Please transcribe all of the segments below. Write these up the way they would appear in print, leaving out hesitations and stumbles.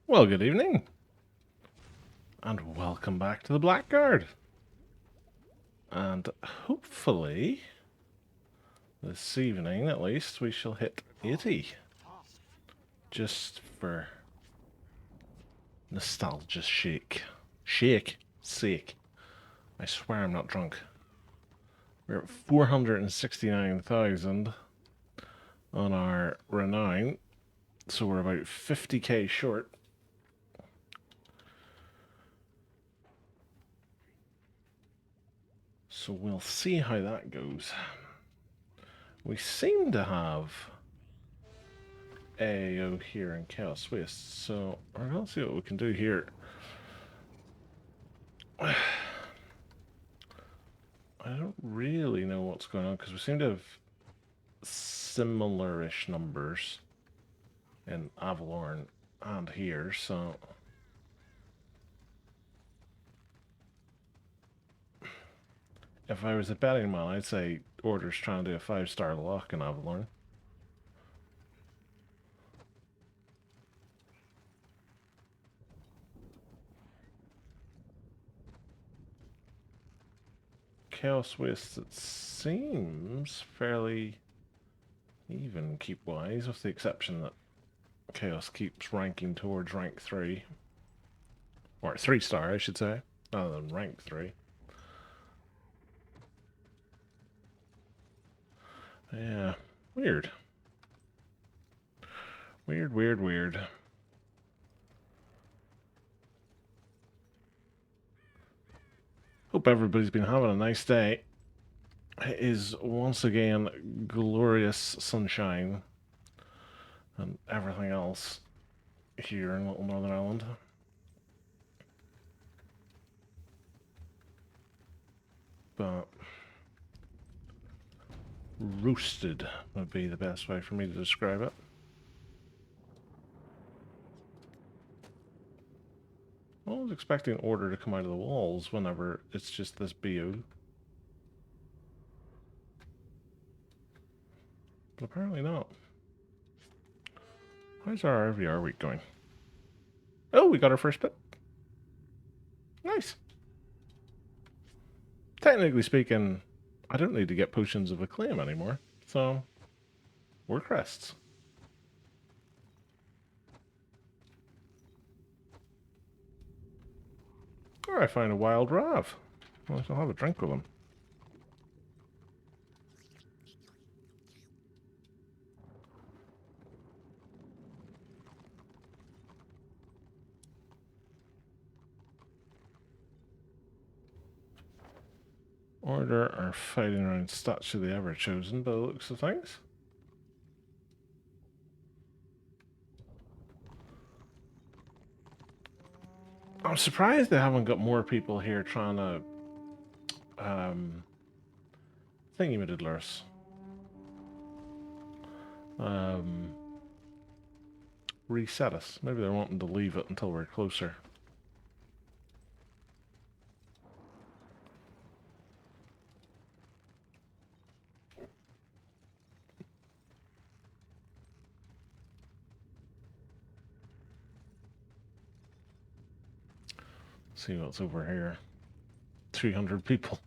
Well, good evening, and welcome back to the Blackguard. And hopefully, this evening at least, we shall hit 80. Just for nostalgia's sake. I swear I'm not drunk. We're at 469,000 on our renown, so we're about 50k short. So we'll see how that goes. We seem to have AO here in Chaos Waste, so we're going to see what we can do here. I don't really know what's going on because we seem to have similar-ish numbers in Avalorn and here, so if I was a betting man, I'd say Order's trying to do a 5-star lock in Avalorn. Chaos Waste, it seems fairly even keep-wise, with the exception that Chaos keeps ranking towards rank 3. Or 3-star, I should say, rather than rank 3. Yeah, weird. Weird. Hope everybody's been having a nice day. It is once again glorious sunshine and everything else here in Little Northern Ireland. But roasted would be the best way for me to describe it. I was expecting Order to come out of the walls whenever it's just this BO. But apparently not. How's our RVR week going? Oh, we got our first bit. Nice. Technically speaking, I don't need to get potions of acclaim anymore, so we're crests. Or I find a wild Rav. Well, I'll have a drink with him. Order are fighting around Statue of the Ever-Chosen by the looks of things. I'm surprised they haven't got more people here trying to thingy-middlers. Reset us. Maybe they're wanting to leave it until we're closer. See what's over here. 300 people.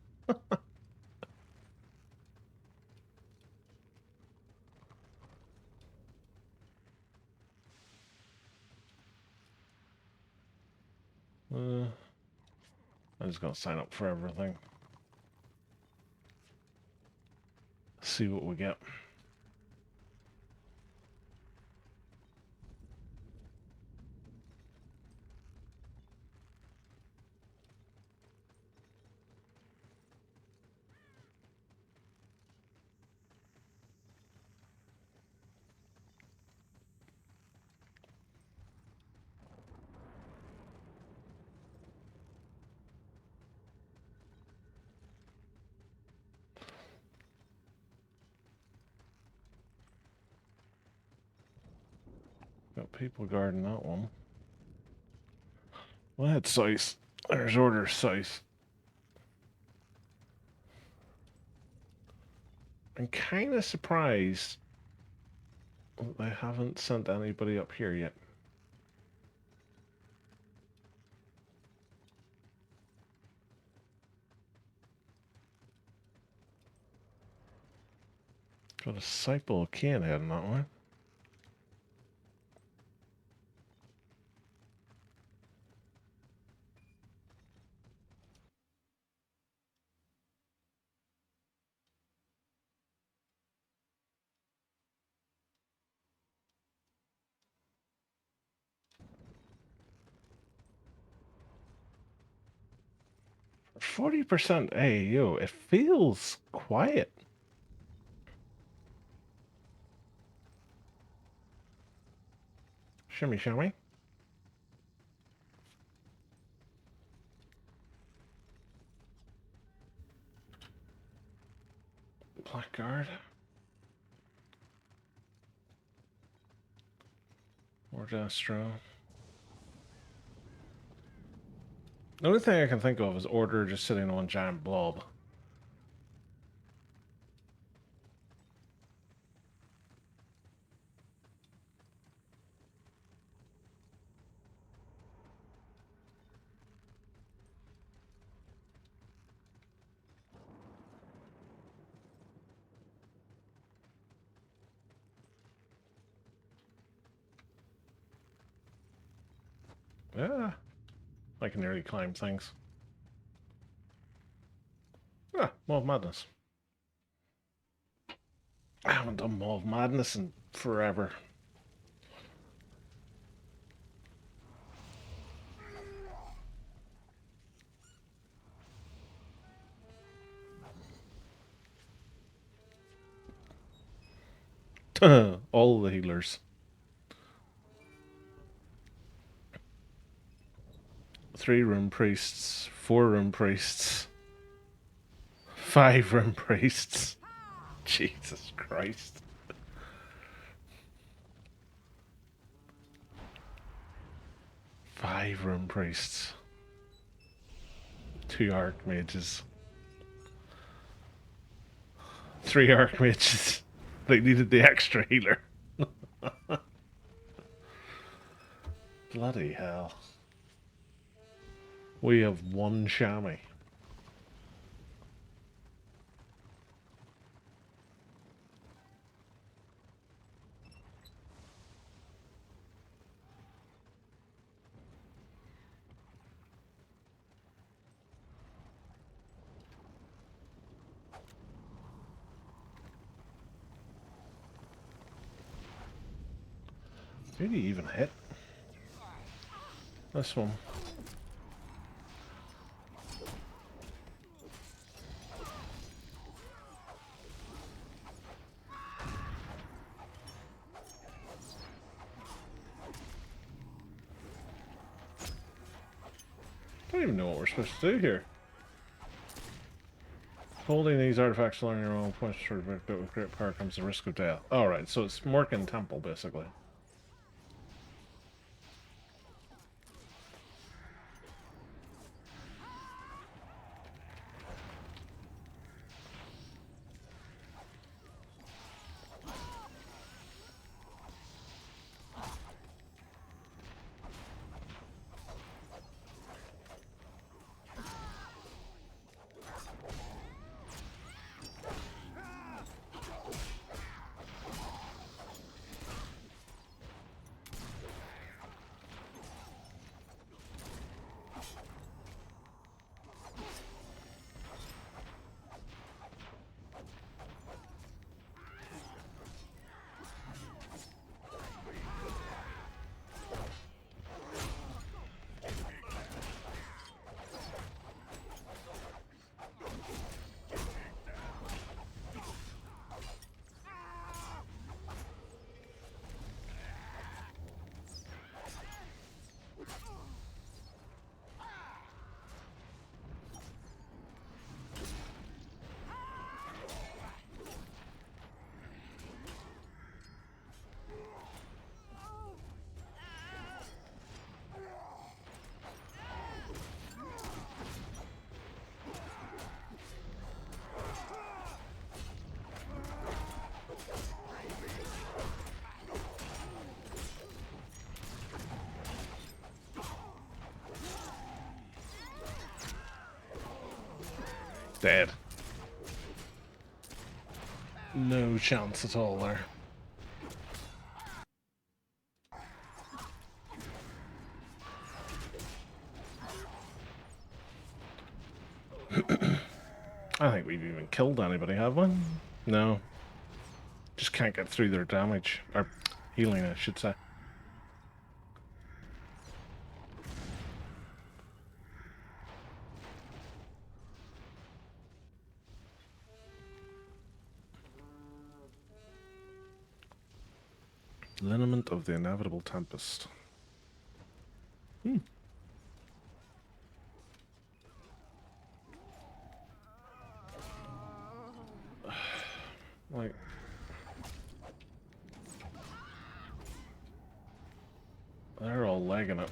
I'm just gonna sign up for everything. See what we get. Got people guarding that one. Well, that's size. There's Order size. I'm kind of surprised they haven't sent anybody up here yet. For the disciple can't head in that one. For 40% AAU, it feels quiet. Shimmy, shimmy. Blackguard. Or Destro. The only thing I can think of is Order just sitting on one giant blob. Yeah. I can nearly climb things. Ah, Maw of Madness. I haven't done Maw of Madness in forever. All the healers. 3 rune priests, 4 rune priests, 5 rune priests. Jesus Christ. 5 rune priests. 2 archmages. 3 archmages. They needed the extra healer. Bloody hell. We have 1 chamois. Did he even hit? This one. I don't even know what we're supposed to do here. Holding these artifacts along your own points for but with great power comes the risk of death. Alright, so it's Morkan Temple, basically. Dead. No chance at all there. I don't think we've even killed anybody, have we? No. Just can't get through their damage. Or healing, I should say. Lineament of the Inevitable Tempest. Like... They're all legging it.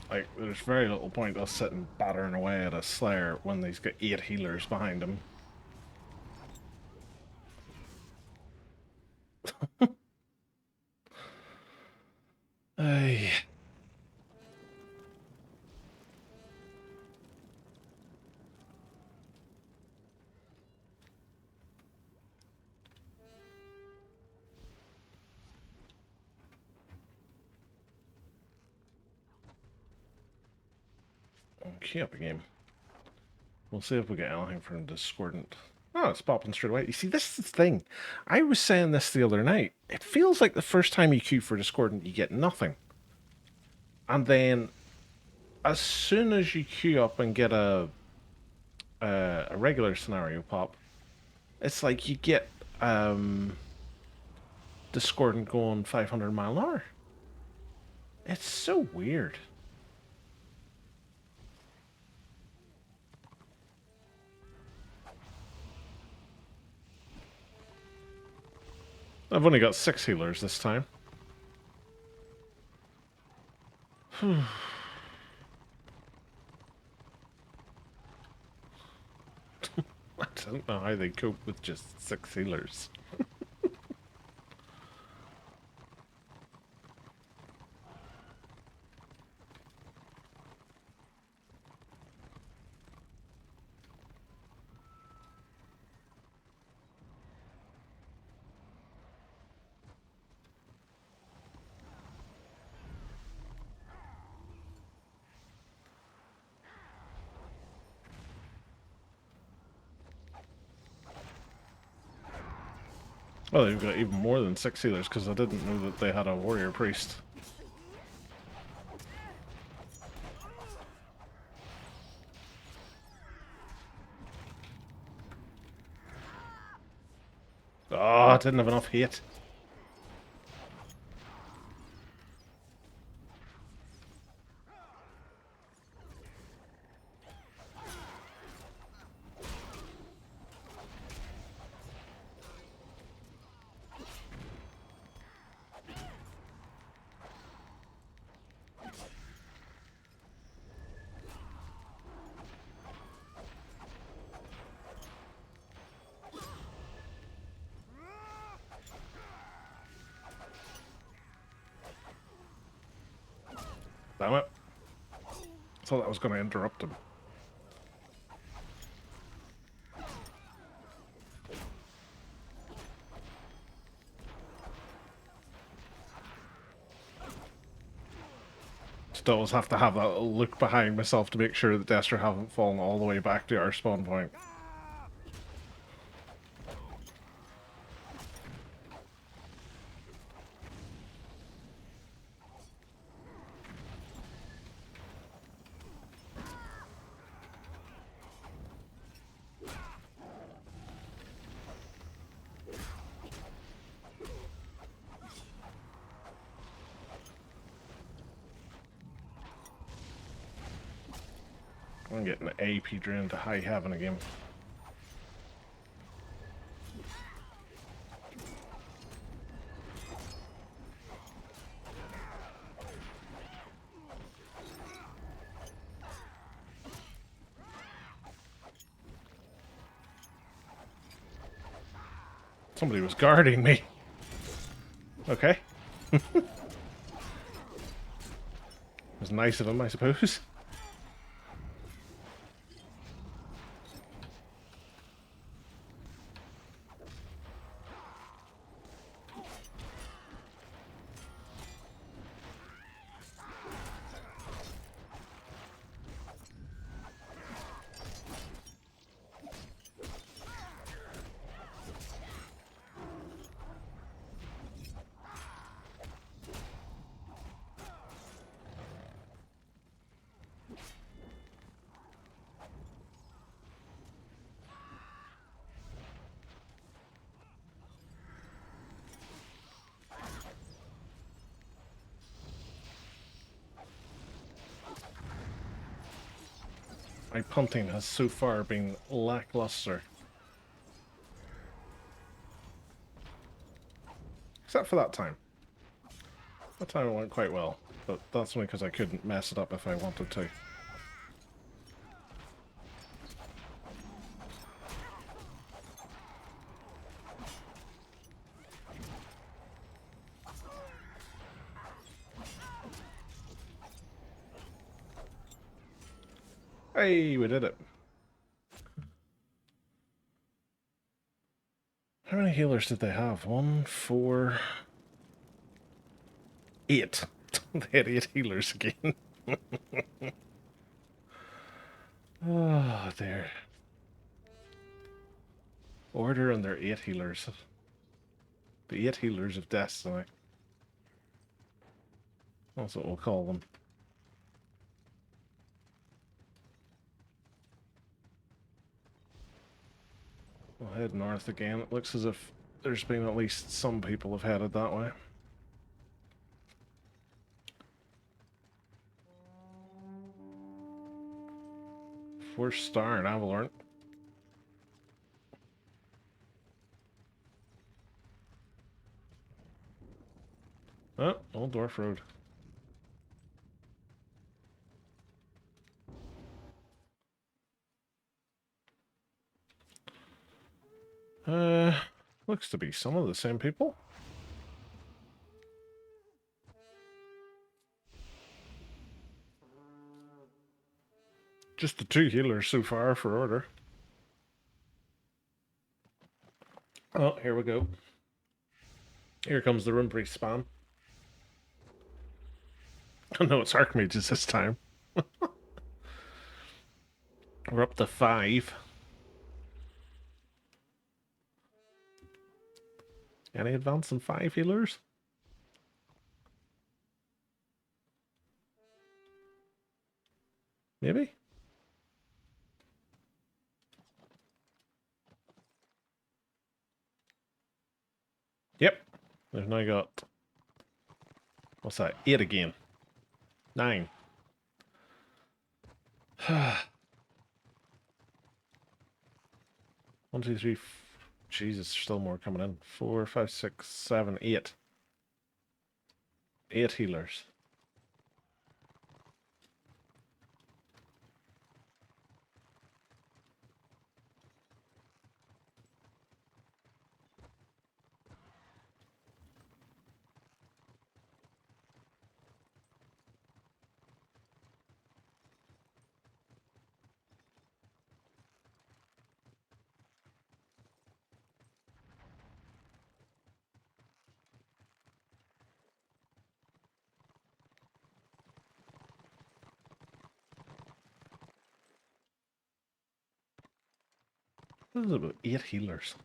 Like, there's very little point us sitting battering away at a Slayer when he's got 8 healers behind him. Ay. Key up a game. We'll see if we get anything from Discordant. Oh, it's popping straight away. You see, this is the thing. I was saying this the other night. It feels like the first time you queue for Discordant, you get nothing. And then, as soon as you queue up and get a regular scenario pop, it's like you get Discordant going 500 mile an hour. It's so weird. I've only got 6 healers this time. I don't know how they cope with just 6 healers. Well, they've got even more than 6 healers because I didn't know that they had a warrior priest. Oh, I didn't have enough hit. Damn it. I thought that was going to interrupt him. Still always have to have that little look behind myself to make sure that Destro haven't fallen all the way back to our spawn point. I'm getting the AP drain to high heaven again. Somebody was guarding me. Okay. It was nice of him, I suppose. My punting has so far been lackluster. Except for that time. That time it went quite well, but that's only because I couldn't mess it up if I wanted to. Hey, we did it. How many healers did they have? 1, 4, 8. They had 8 healers again. Oh, dear. Order and their 8 healers. The 8 healers of Destiny. That's what we'll call them. We'll head north again. It looks as if there's been at least some people have headed that way. First star in Avalorn. Oh, Old Dwarf Road. Looks to be some of the same people. Just the 2 healers so far for Order. Oh, here we go. Here comes the Rune Priest spam. Oh no, it's Archmages this time. We're up to 5. Any advance in 5 healers? Maybe? Yep. We've now got... What's that? 8 again. 9. 1, 2, 3... Jesus, there's still more coming in. 4, 5, 6, 7, 8. 8 healers. This is about 8 healers.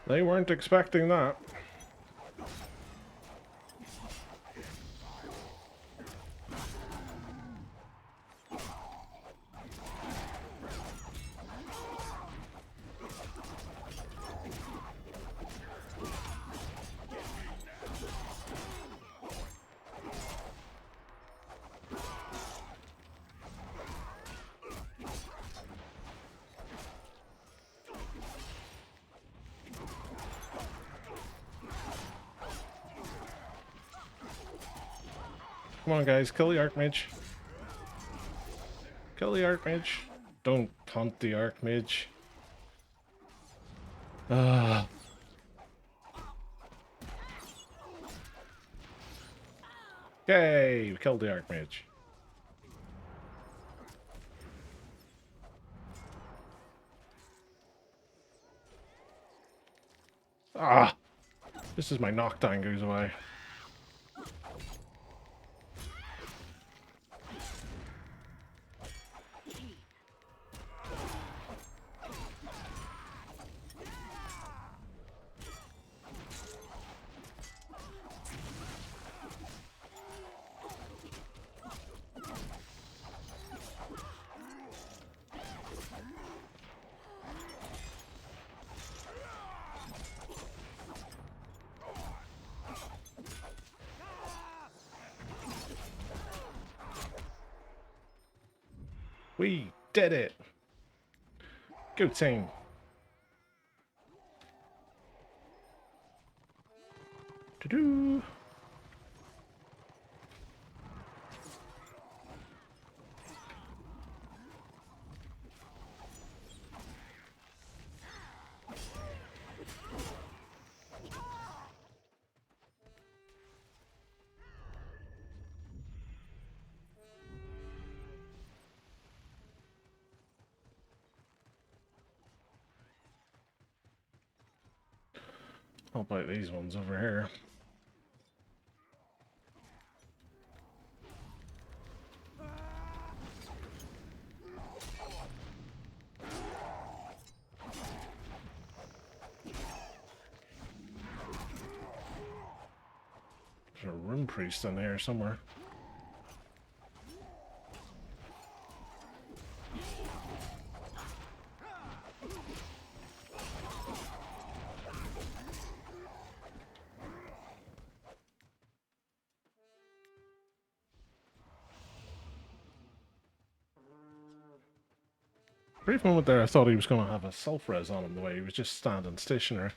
They weren't expecting that. Come on, guys, kill the Archmage. Kill the Archmage. Don't taunt the Archmage. Ah. Yay! We killed the Archmage. Ah! Just as my knockdown goes away. We did it! Good team. To-do! How about these ones over here? There's a Rune Priest in there somewhere. Brief moment there, I thought he was going to have a self-res on him the way he was just standing stationary.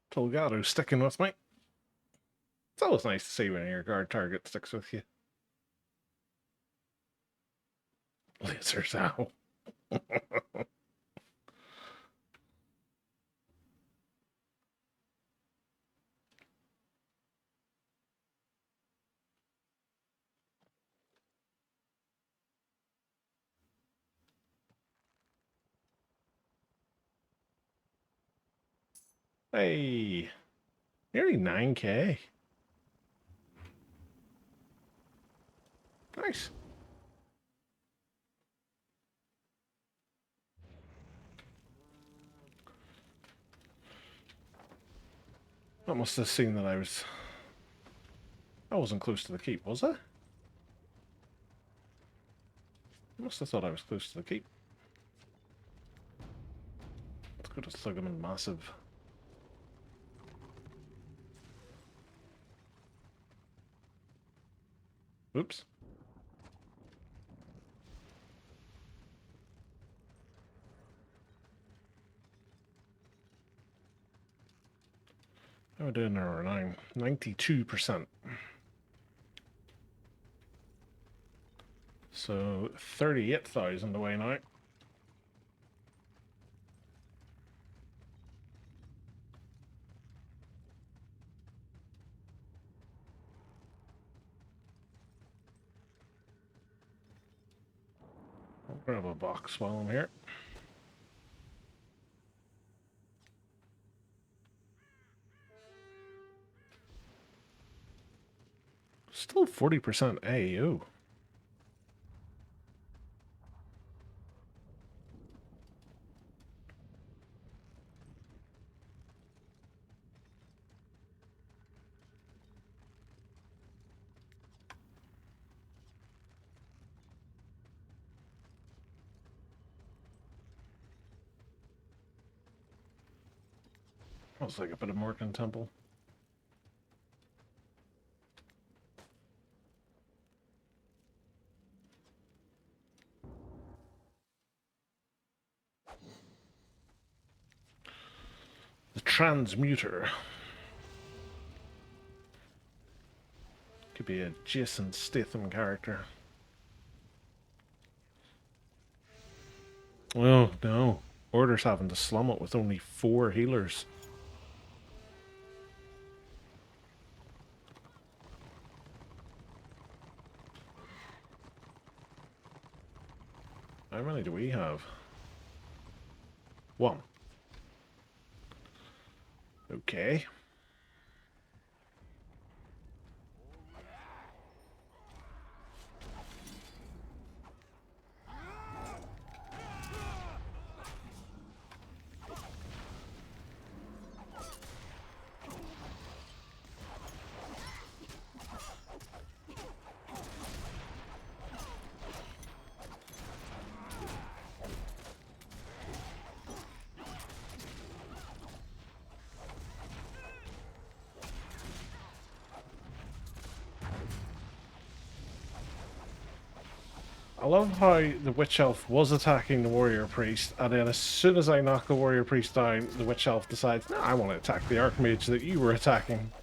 Tolgado sticking with me. It's always nice to see when your guard target sticks with you. Lasers out. Hey, nearly 9k. Nice. I must have seen that I wasn't close to the keep, was I? I must have thought I was close to the keep. Let's go to Thuggeman Massive. Oops. How are we doing there now? 92%. So 38,000 away now. Grab a box while I'm here. Still 40% AU. Looks like a bit of Morgan Temple. The Transmuter. Could be a Jason Statham character. Oh, no. Order's having to slum it with only 4 healers. How many do we have? 1. Okay. I love how the Witch Elf was attacking the Warrior Priest, and then as soon as I knock the Warrior Priest down, the Witch Elf decides, no, I want to attack the Archmage that you were attacking.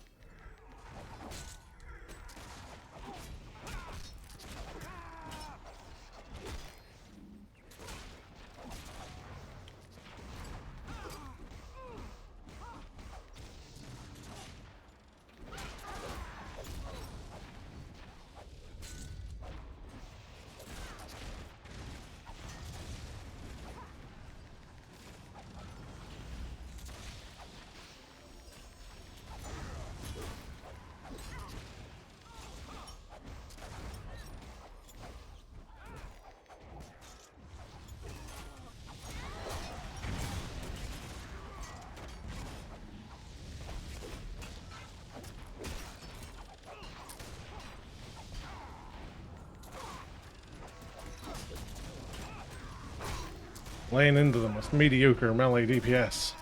Laying into them with mediocre melee DPS.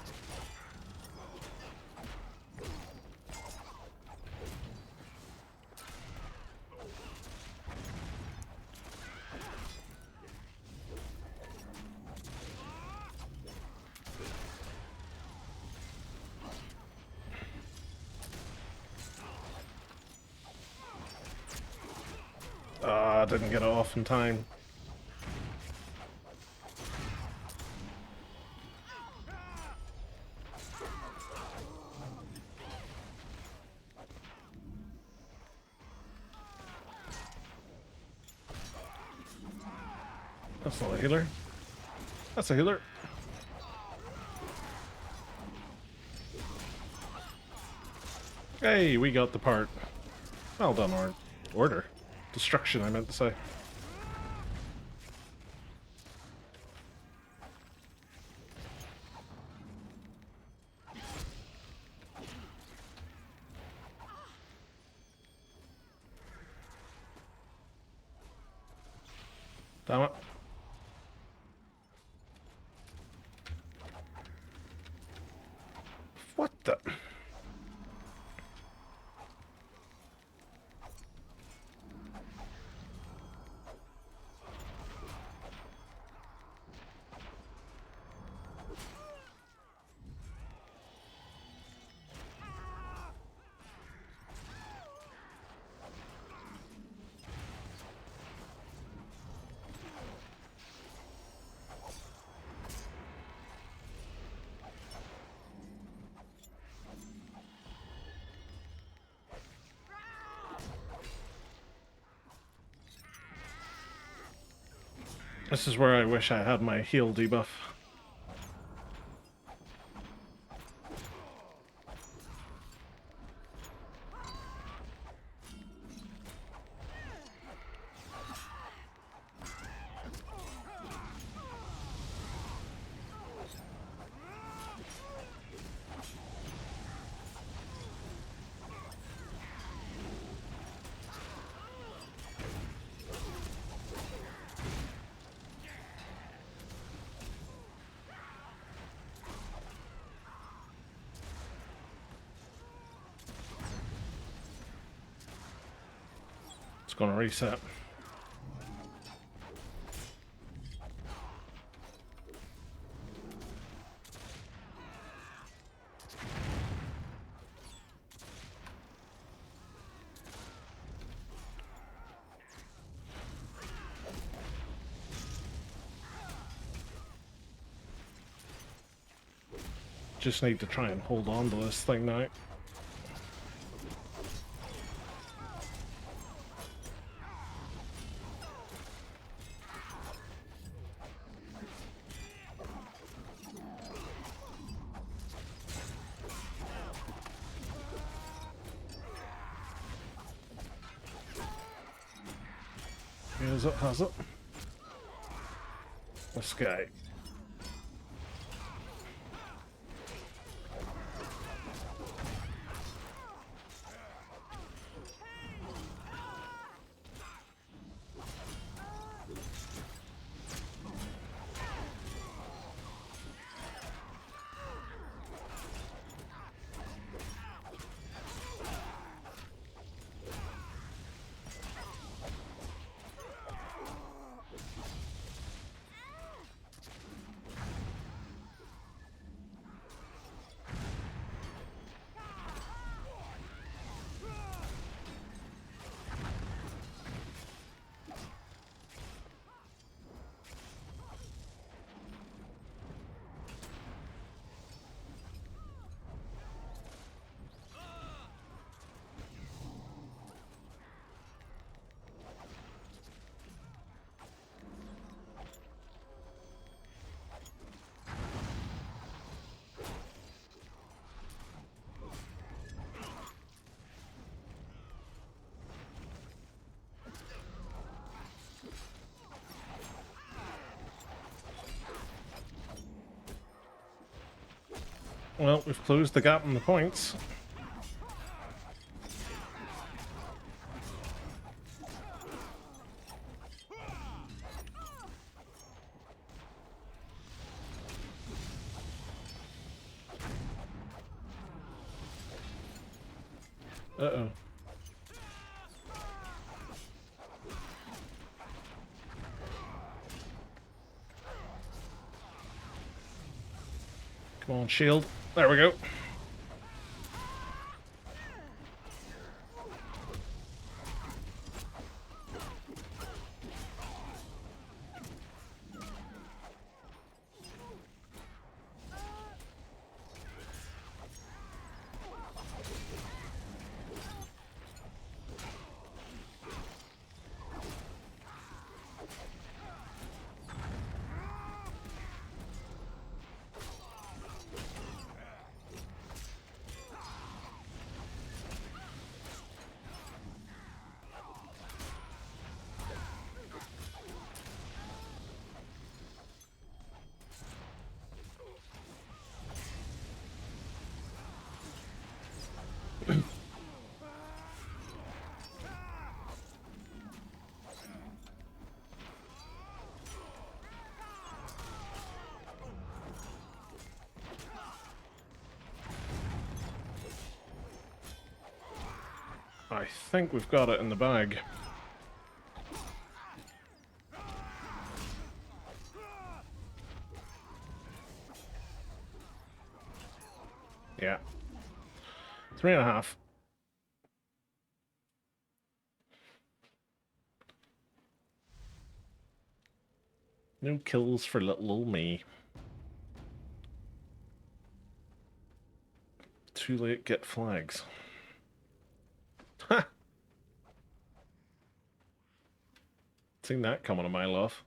Ah, didn't get it off in time. That's not a healer. That's a healer. Hey, we got the part. Well done, Order. Destruction, I meant to say. Damn it. What the? This is where I wish I had my heal debuff. It's gonna reset. Just need to try and hold on to this thing now. Here's it, has it. This guy. Well, we've closed the gap in the points. Uh-oh. Come on, shield. There we go. I think we've got it in the bag. Yeah. 3.5. No kills for little old me. Too late, get flags. Ha! Seen that coming a mile off.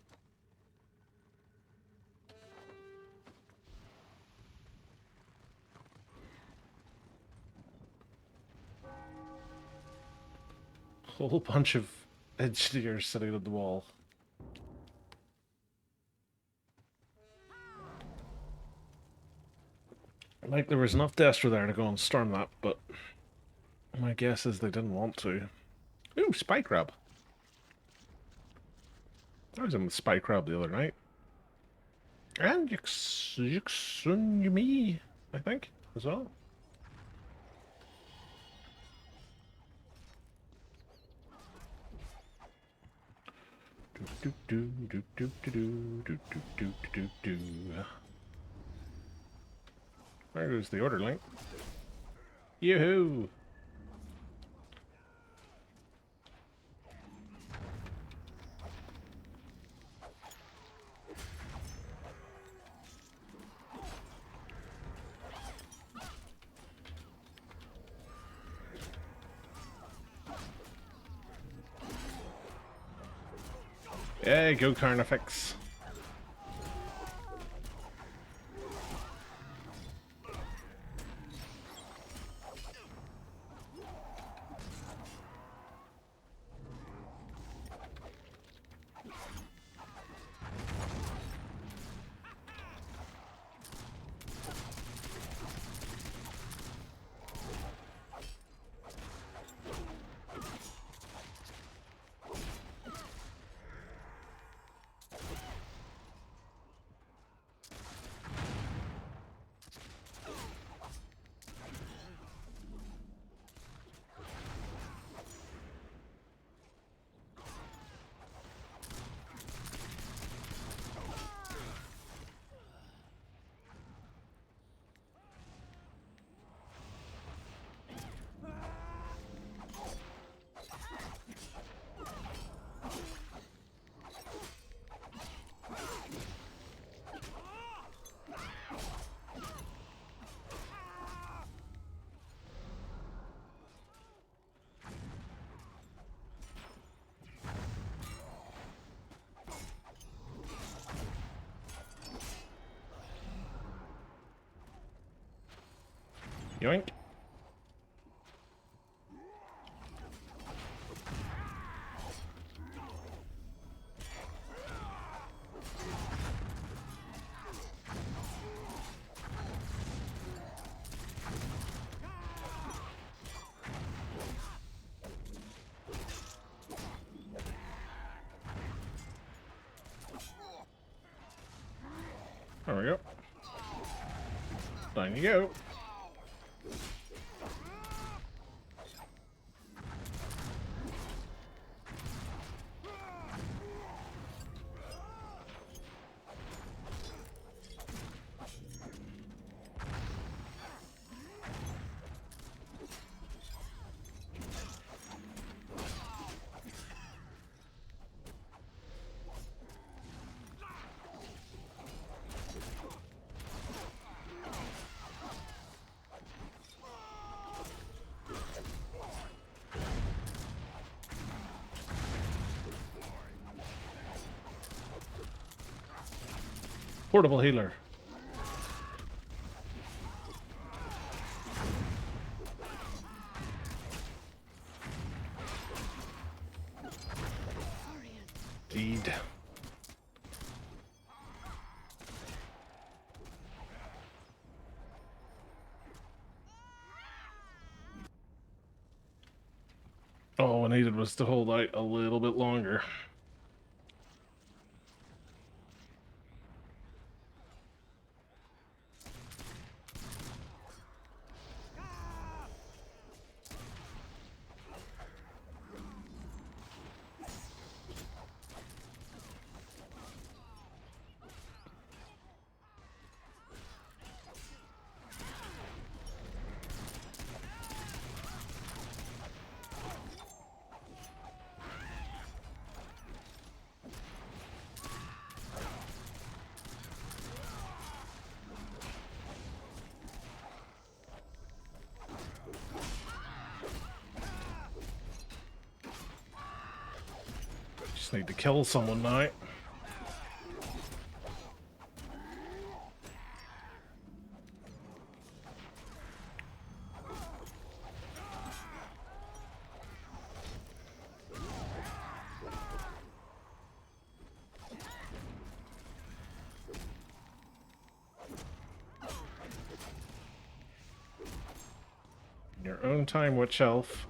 whole bunch of engineers sitting on the wall. Like there was enough Destra there to go and storm that, but my guess is they didn't want to. Ooh, Spy Crab. I was in with Spy Crab the other night. And Yuksun-Yumi, I think, as well. There goes the order link. Yoo-hoo! Yeah, go Carnifex. Yoink. There we go. Down you go. Portable healer. Indeed. All I needed was to hold out a little bit longer. Just need to kill someone now. Your own time, Witch Elf.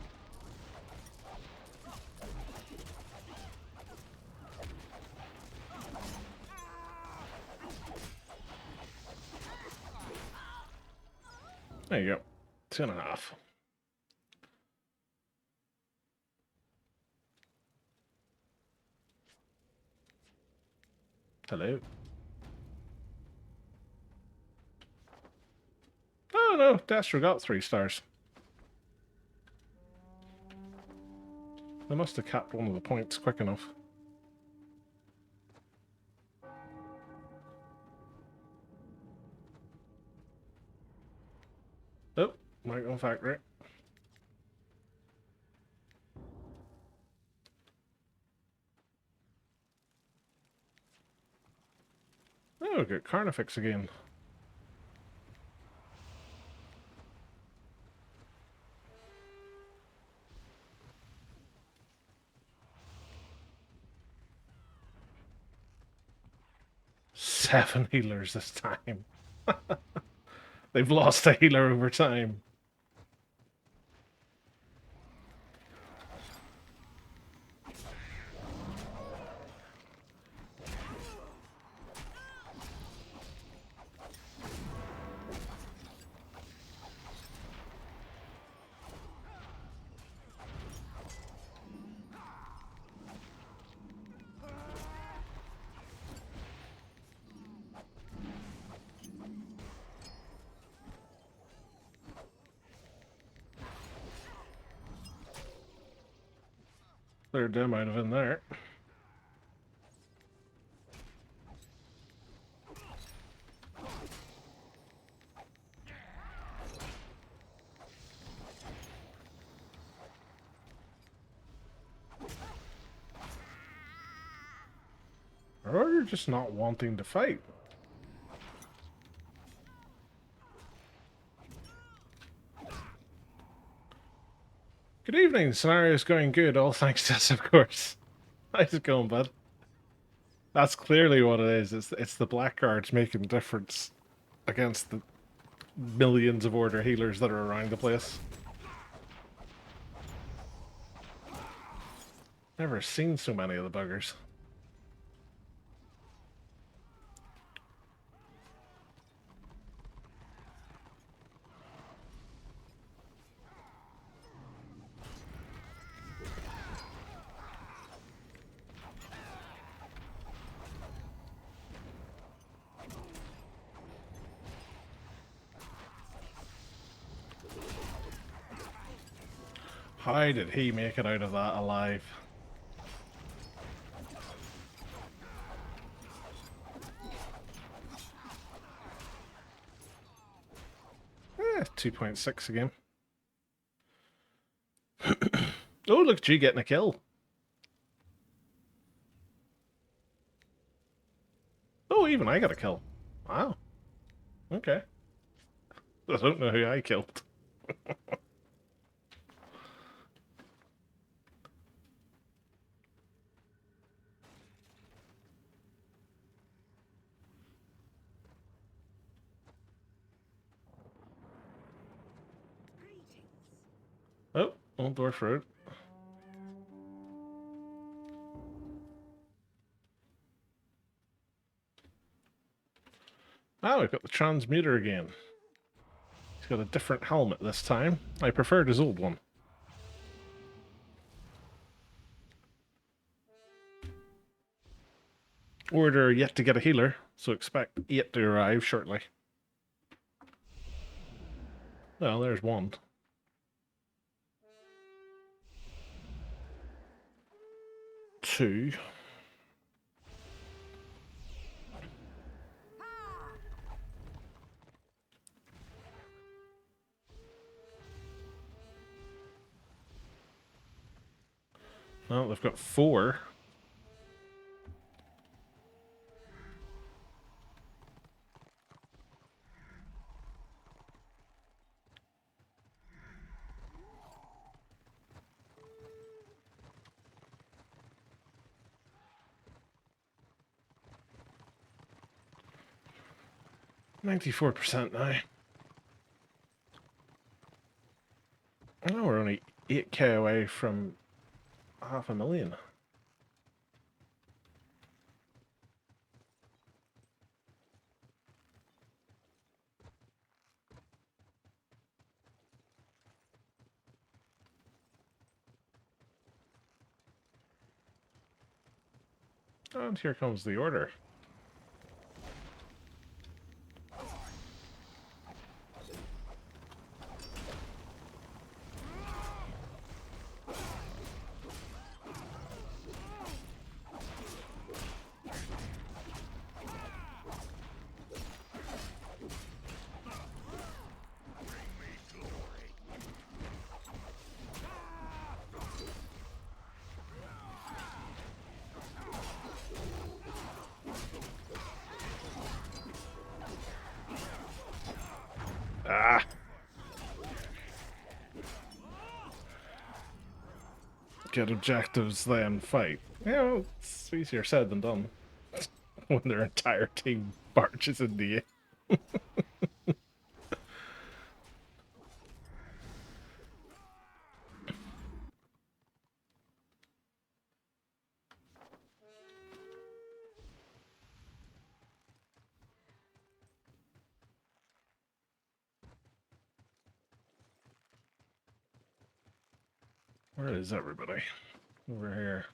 There you go. 2.5. Hello. Oh no, Destro got 3 stars. They must have capped one of the points quick enough. Oh, Michael Factory. Oh, we got Carnifex again. Seven healers this time. They've lost a healer over time. Cleared them out of in there. Or you're just not wanting to fight. Good evening, scenario's going good, all thanks to us, of course. How's it going, bud? That's clearly what it is. It's the blackguards making a difference against the millions of order healers that are around the place. Never seen so many of the buggers. How did he make it out of that alive? Eh, 2.6 again. Oh, look, G getting a kill. Oh, even I got a kill. Wow. Okay. I don't know who I killed. Oh, Old Dwarf Road. Ah, we've got the Transmuter again. He's got a different helmet this time. I preferred his old one. Order yet to get a healer, so expect 8 to arrive shortly. Well, there's one. Two. Well, they've got 4. %94 now. 8k away from 500,000. And here comes the order. Ah! Get objectives, then fight. You know, it's easier said than done. When their entire team marches in the air. Where is everybody? Over here.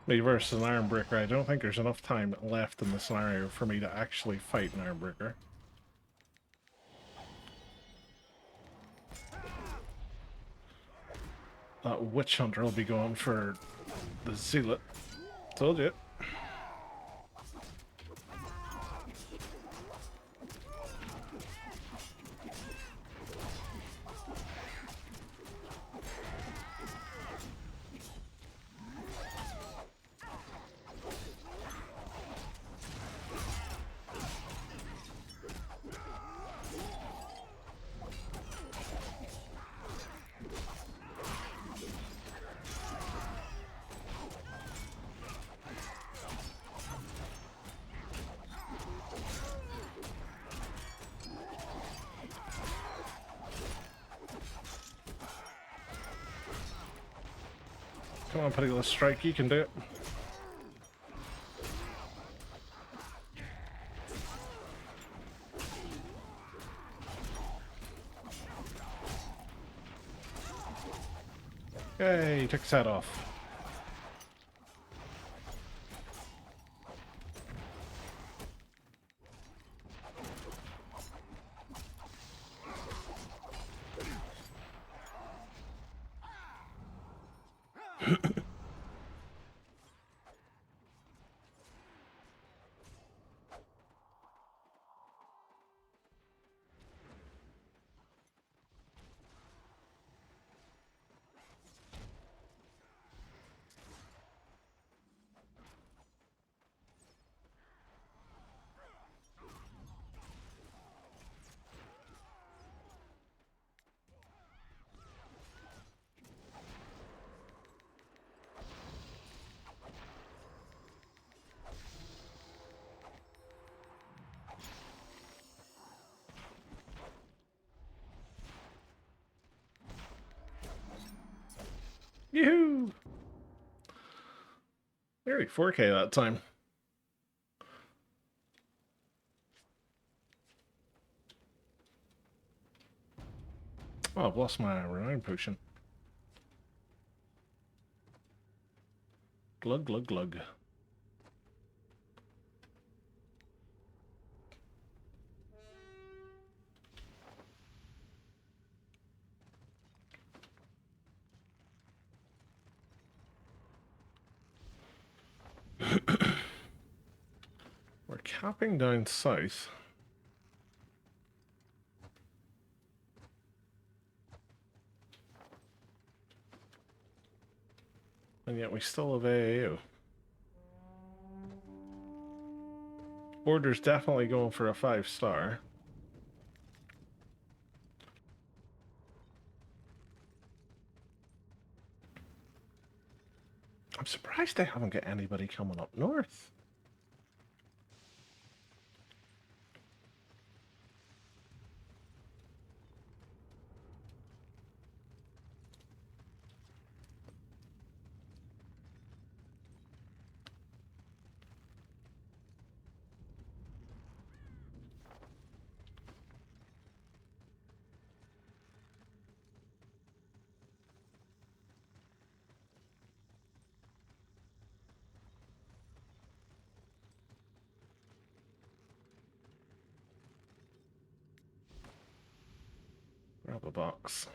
Me versus an Ironbreaker. I don't think there's enough time left in the scenario for me to actually fight an Ironbreaker. That Witch Hunter will be going for the Zealot. Told you. Come on, Pitiless Strike, you can do it. Yay, he took his head off. Yoo-hoo! Nearly 4k that time. Oh, I've lost my renown potion. Glug, glug, glug. We're capping down south. And yet we still have AAU. Border's definitely going for a 5-star. I'm surprised they haven't got anybody coming up north. Grab a box.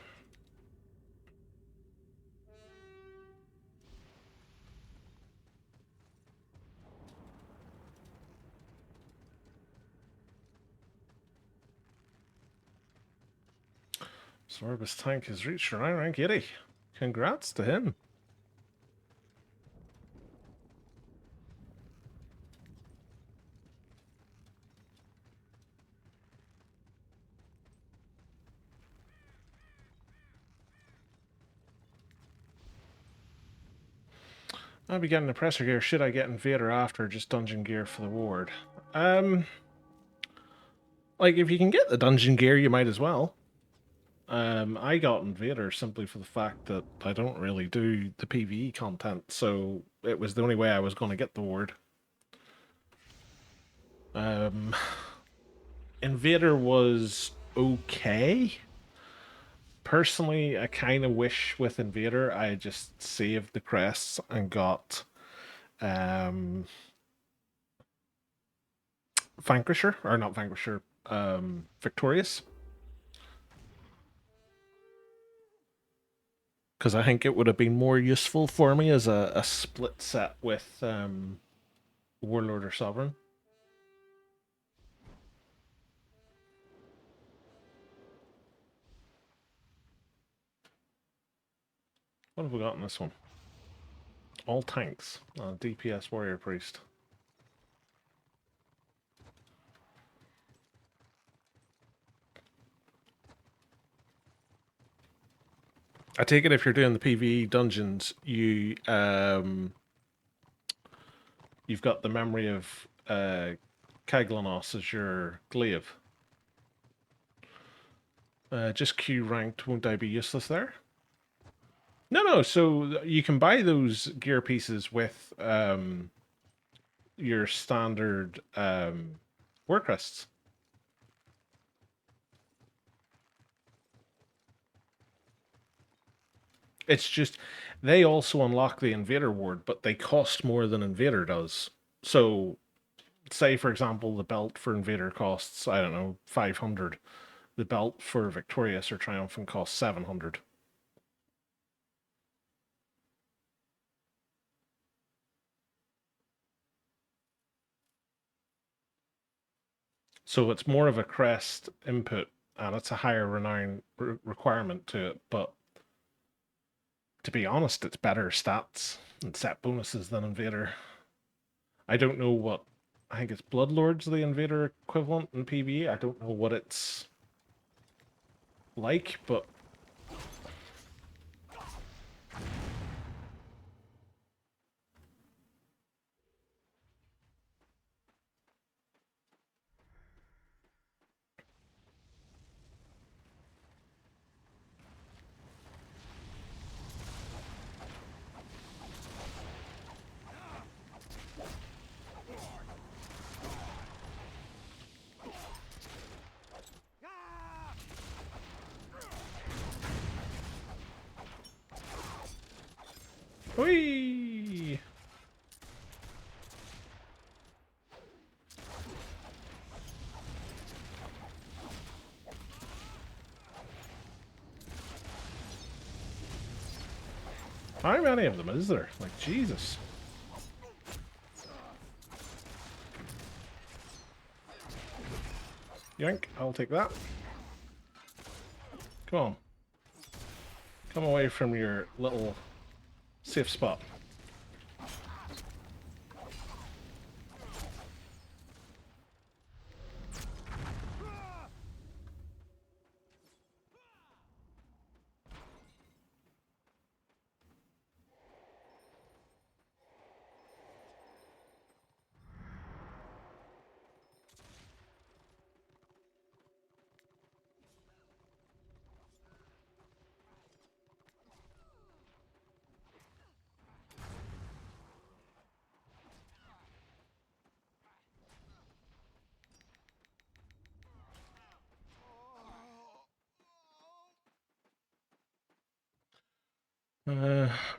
Sorbus Tank has reached rank 80. Congrats to him. I'll be getting the pressure gear. Should I get Invader after just dungeon gear for the ward? Like, if you can get the dungeon gear, you might as well. I got Invader simply for the fact that I don't really do the PvE content, so it was the only way I was going to get the ward. Invader was okay. Personally, I kind of wish with Invader I just saved the crests and got Vanquisher, or not Vanquisher, Victorious. Because I think it would have been more useful for me as a split set with Warlord or Sovereign. What have we got in this one? All tanks. DPS Warrior Priest. I take it if you're doing the PvE dungeons, you've got the memory of Kaglanos as your glaive. Just Q ranked, won't I be useless there? No, so you can buy those gear pieces with your standard war crests. It's just, they also unlock the Invader ward, but they cost more than Invader does. So, say for example, the belt for Invader costs, I don't know, 500. The belt for Victorious or Triumphant costs 700. So it's more of a crest input, and it's a higher renown requirement to it, but to be honest, it's better stats and set bonuses than Invader. I don't know what, I think it's Bloodlord's the Invader equivalent in PvE. I don't know what it's like, but whee! How many of them is there? Like, Jesus. Yoink, I'll take that. Come on. Come away from your little safe spot.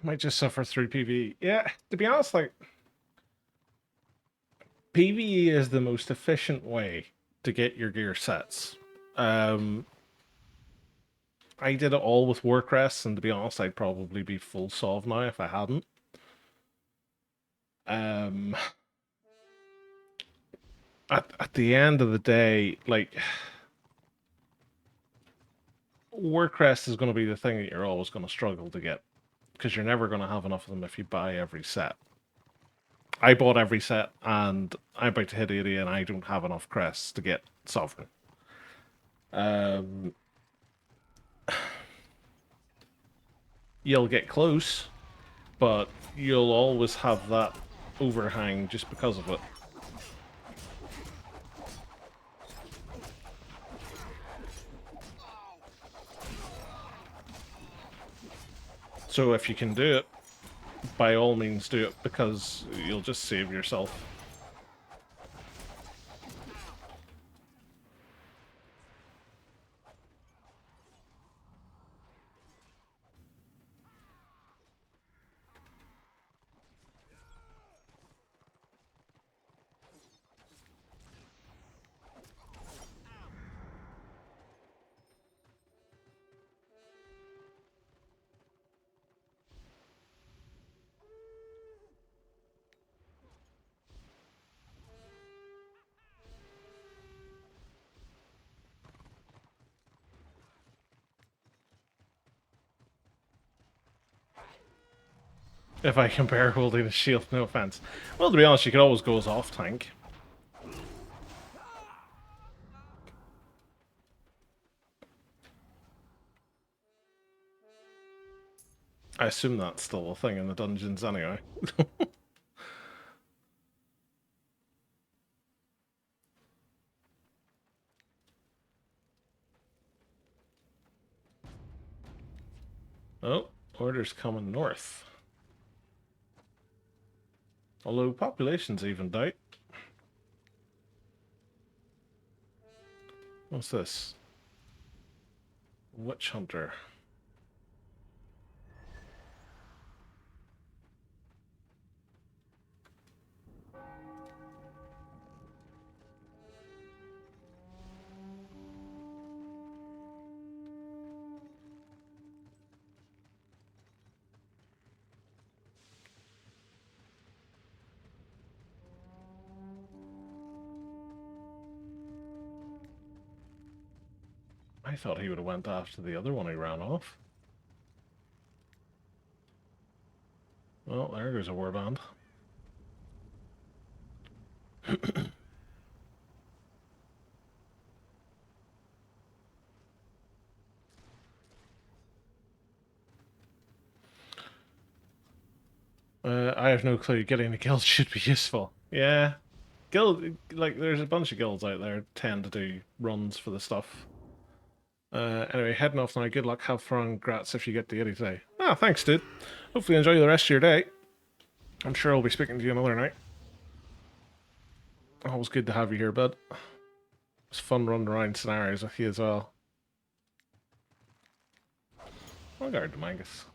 Might just suffer through PvE. Yeah, to be honest, like, PvE is the most efficient way to get your gear sets. I did it all with Warcrest, and to be honest, I'd probably be full Sov now if I hadn't. At the end of the day, like, Warcrest is going to be the thing that you're always going to struggle to get, because you're never going to have enough of them if you buy every set. I bought every set, and I'm about to hit 80, and I don't have enough crests to get Sovereign. You'll get close, but you'll always have that overhang just because of it. So if you can do it, by all means do it, because you'll just save yourself. If I compare holding a shield, no offense. Well, to be honest, you could always go as off-tank. I assume that's still a thing in the dungeons anyway. Oh, orders coming north. Although population's evened out. What's this? Witch Hunter. I thought he would have went after the other one he ran off. Well, there goes a warband. I have no clue. Getting a guild should be useful. Yeah. Guild, like, there's a bunch of guilds out there tend to do runs for the stuff. Anyway, heading off now. Good luck, have fun, grats if you get to 80 today. Ah, thanks, dude. Hopefully enjoy the rest of your day. I'm sure I'll be speaking to you another night. Always good to have you here, bud. It's fun running around scenarios with you as well. I'll guard the Magus.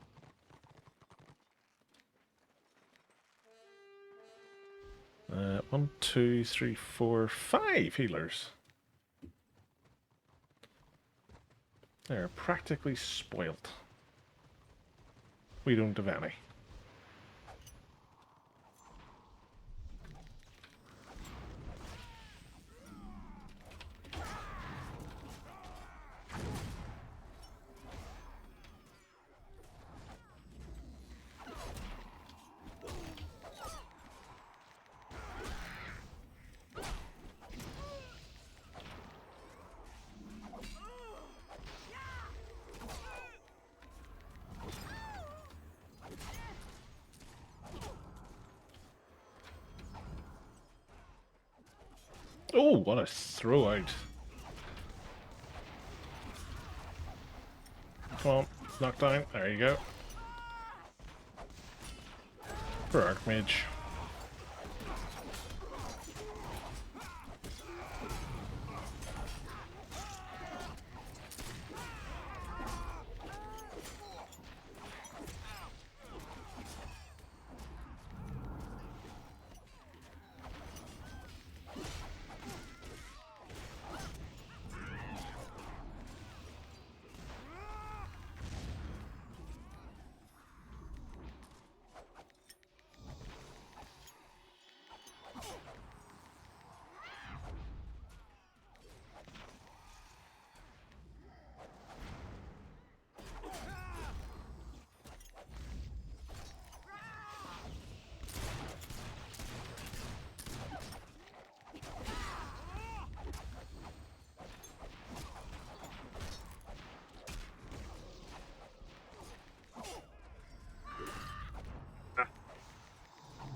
One, two, three, four, 5 healers. They're practically spoilt. We don't have any. Oh, what a throw out. Come on, knock down. There you go. For Archmage.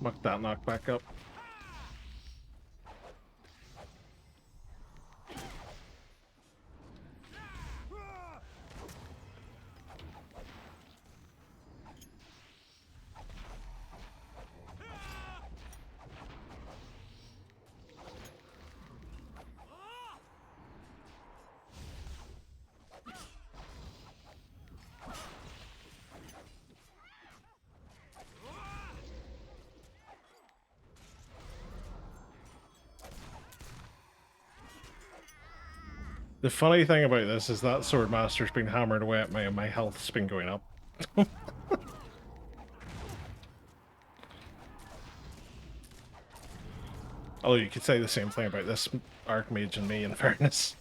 Muck that knock back up. The funny thing about this is that Swordmaster's been hammered away at me and my health's been going up. Although you could say the same thing about this Archmage and me, in fairness.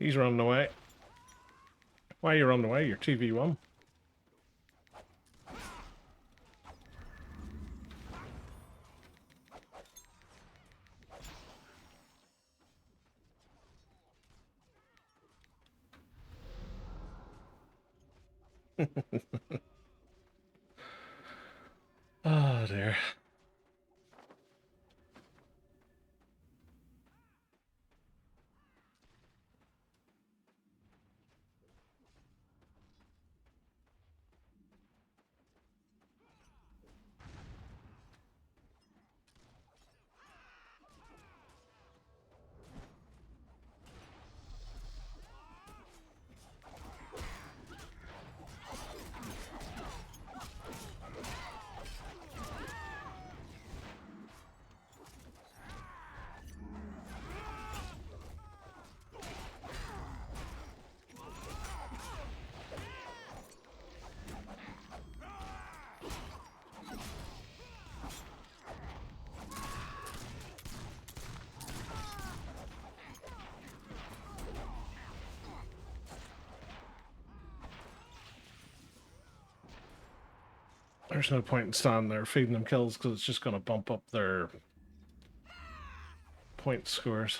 He's running away. Why are you running away? You're 2v1. Oh dear. There's no point in standing there feeding them kills because it's just going to bump up their point scores.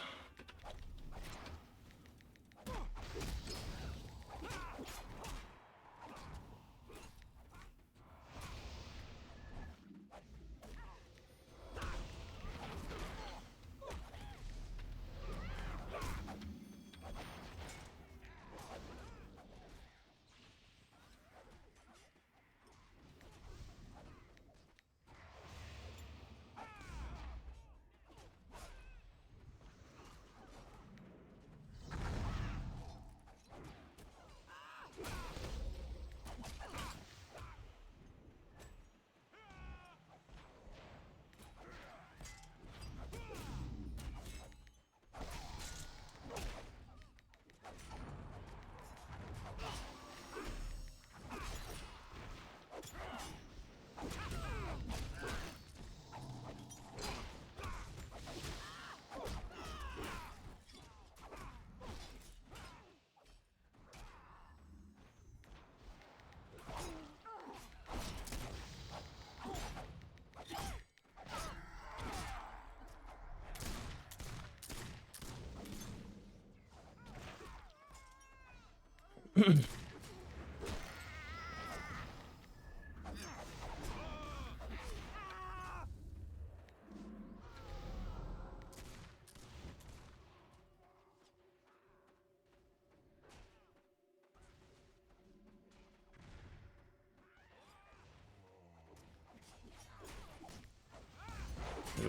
The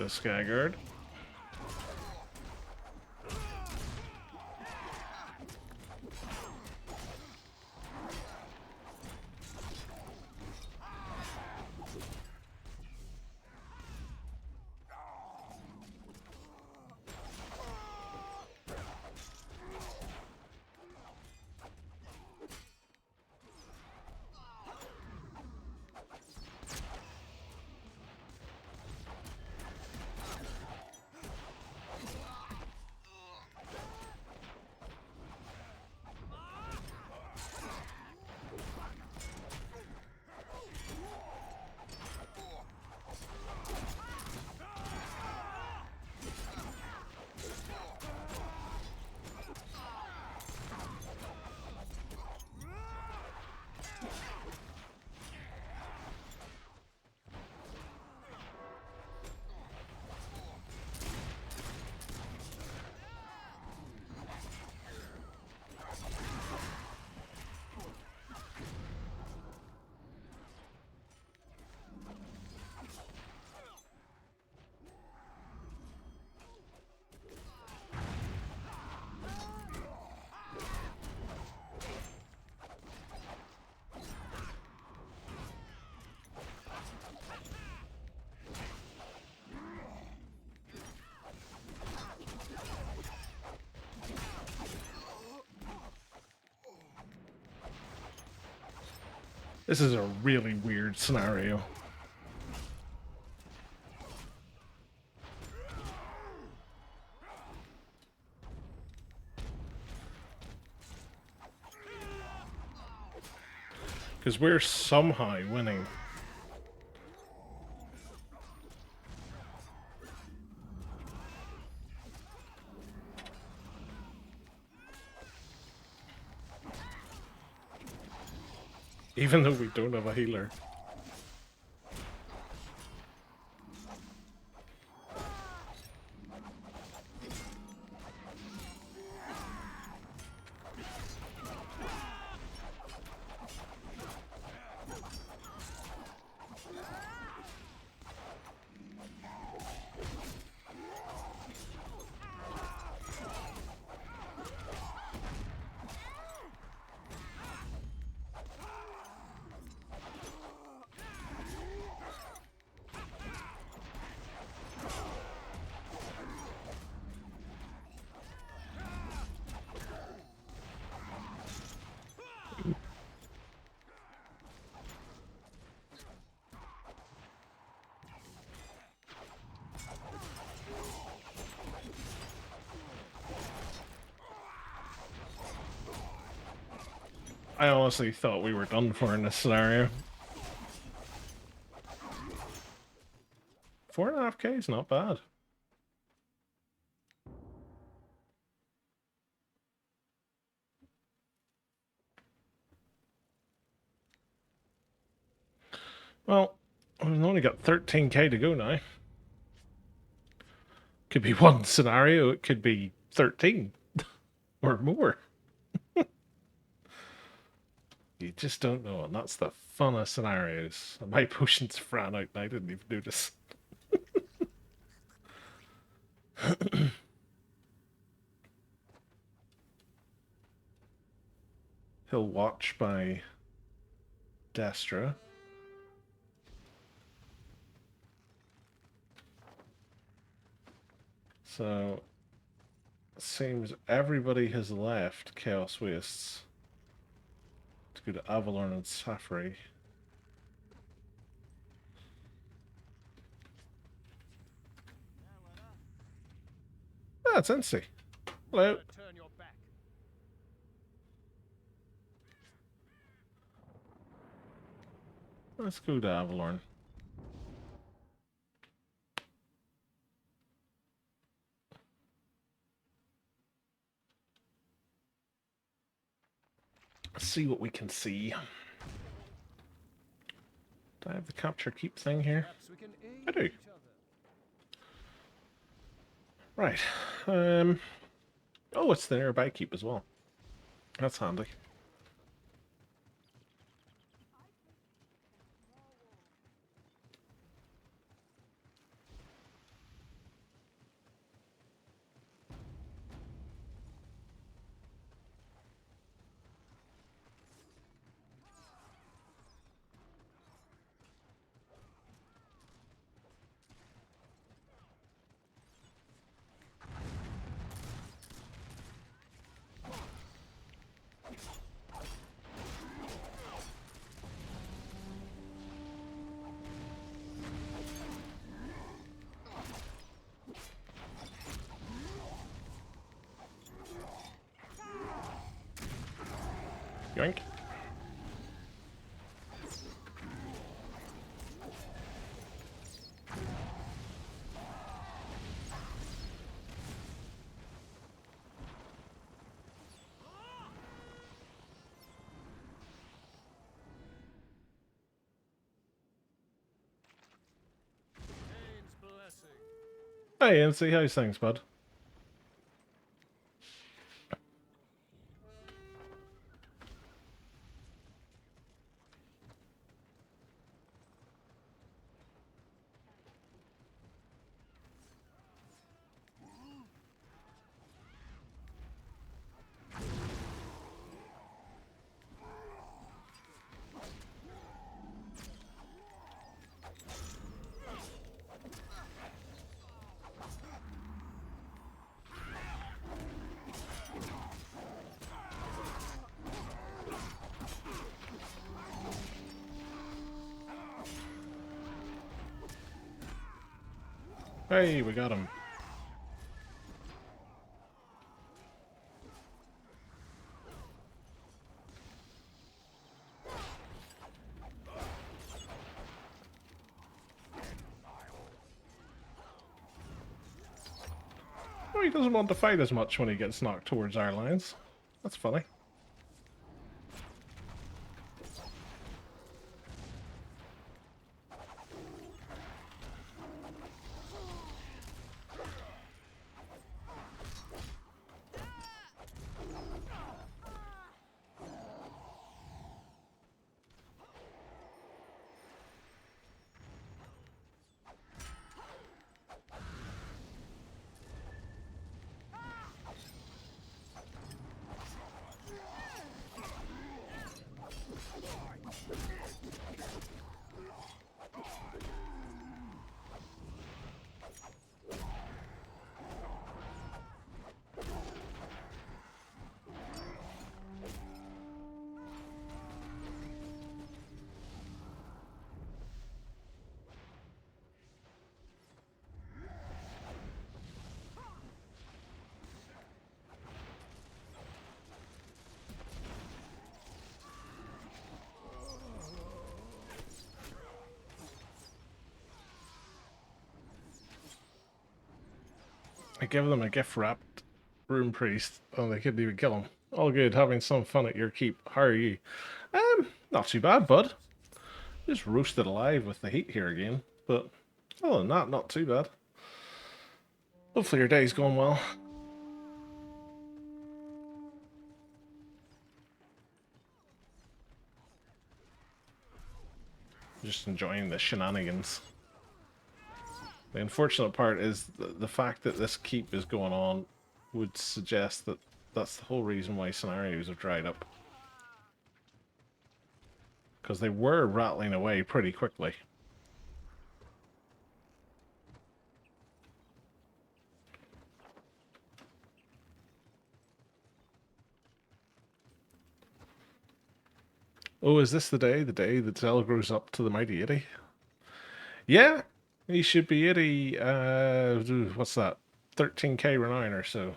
Skyguard. This is a really weird scenario. Because we're somehow winning. Even though we don't have a healer. I honestly thought we were done for in this scenario. 4.5k is not bad. Well, we've only got 13k to go now. Could be one scenario, it could be 13 or more. You just don't know, and that's the fun of scenarios. My potions ran out and I didn't even notice. He'll watch by Destra. So, it seems everybody has left Chaos Wastes to go to Avalorn and Safari. Ah, it's Incy. Hello. Let's go to Avalorn. see what we can see. Do I have the capture keep thing here? I do. Right. Oh, it's the nearby keep as well. That's handy. Yoink. Hey, NC, how's things, bud? Hey, we got him. Oh, he doesn't want to fight as much when he gets knocked towards our lines. That's funny. I give them a gift-wrapped Rune Priest, and they couldn't even kill him. All good, having some fun at your keep. How are you? Not too bad, bud. Just roasted alive with the heat here again, but other than that, not too bad. Hopefully your day's going well. Just enjoying the shenanigans. The unfortunate part is the fact that this keep is going on would suggest that that's the whole reason why scenarios have dried up. Because they were rattling away pretty quickly. Oh, is this the day? The day that Zell grows up to the mighty 80? Yeah, he should be 80, what's that? 13k renown or so.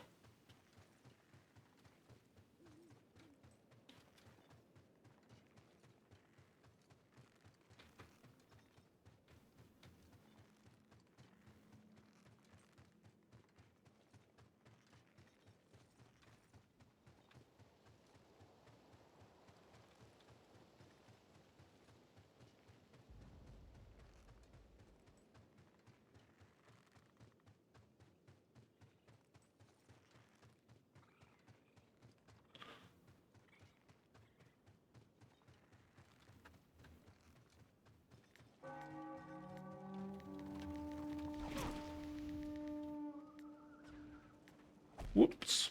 Whoops.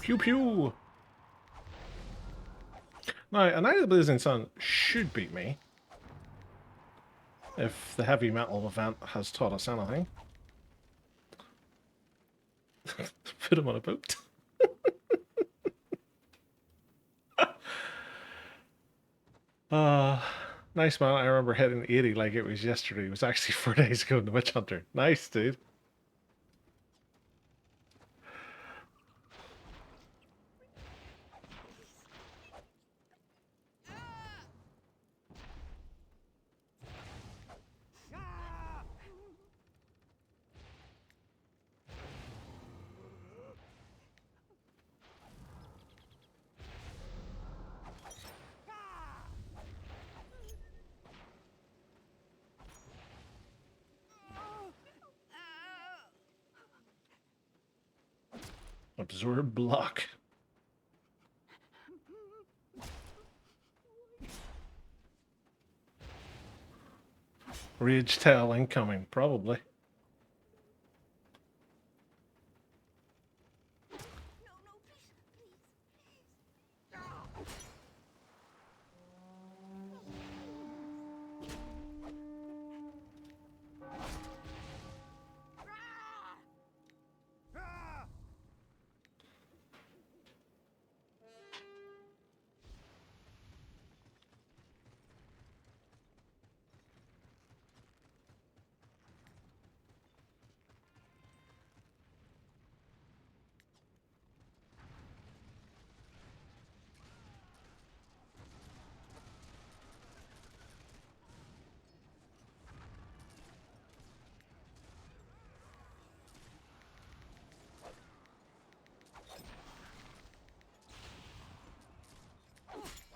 Pew pew! Now, a Night of the Blazing Sun should beat me. If the heavy metal event has taught us anything. Put him on a boat. Nice man. I remember hitting 80 like it was yesterday. It was actually 4 days ago in the Witch Hunter. Nice, dude. Absorb block. Rage tail incoming, probably.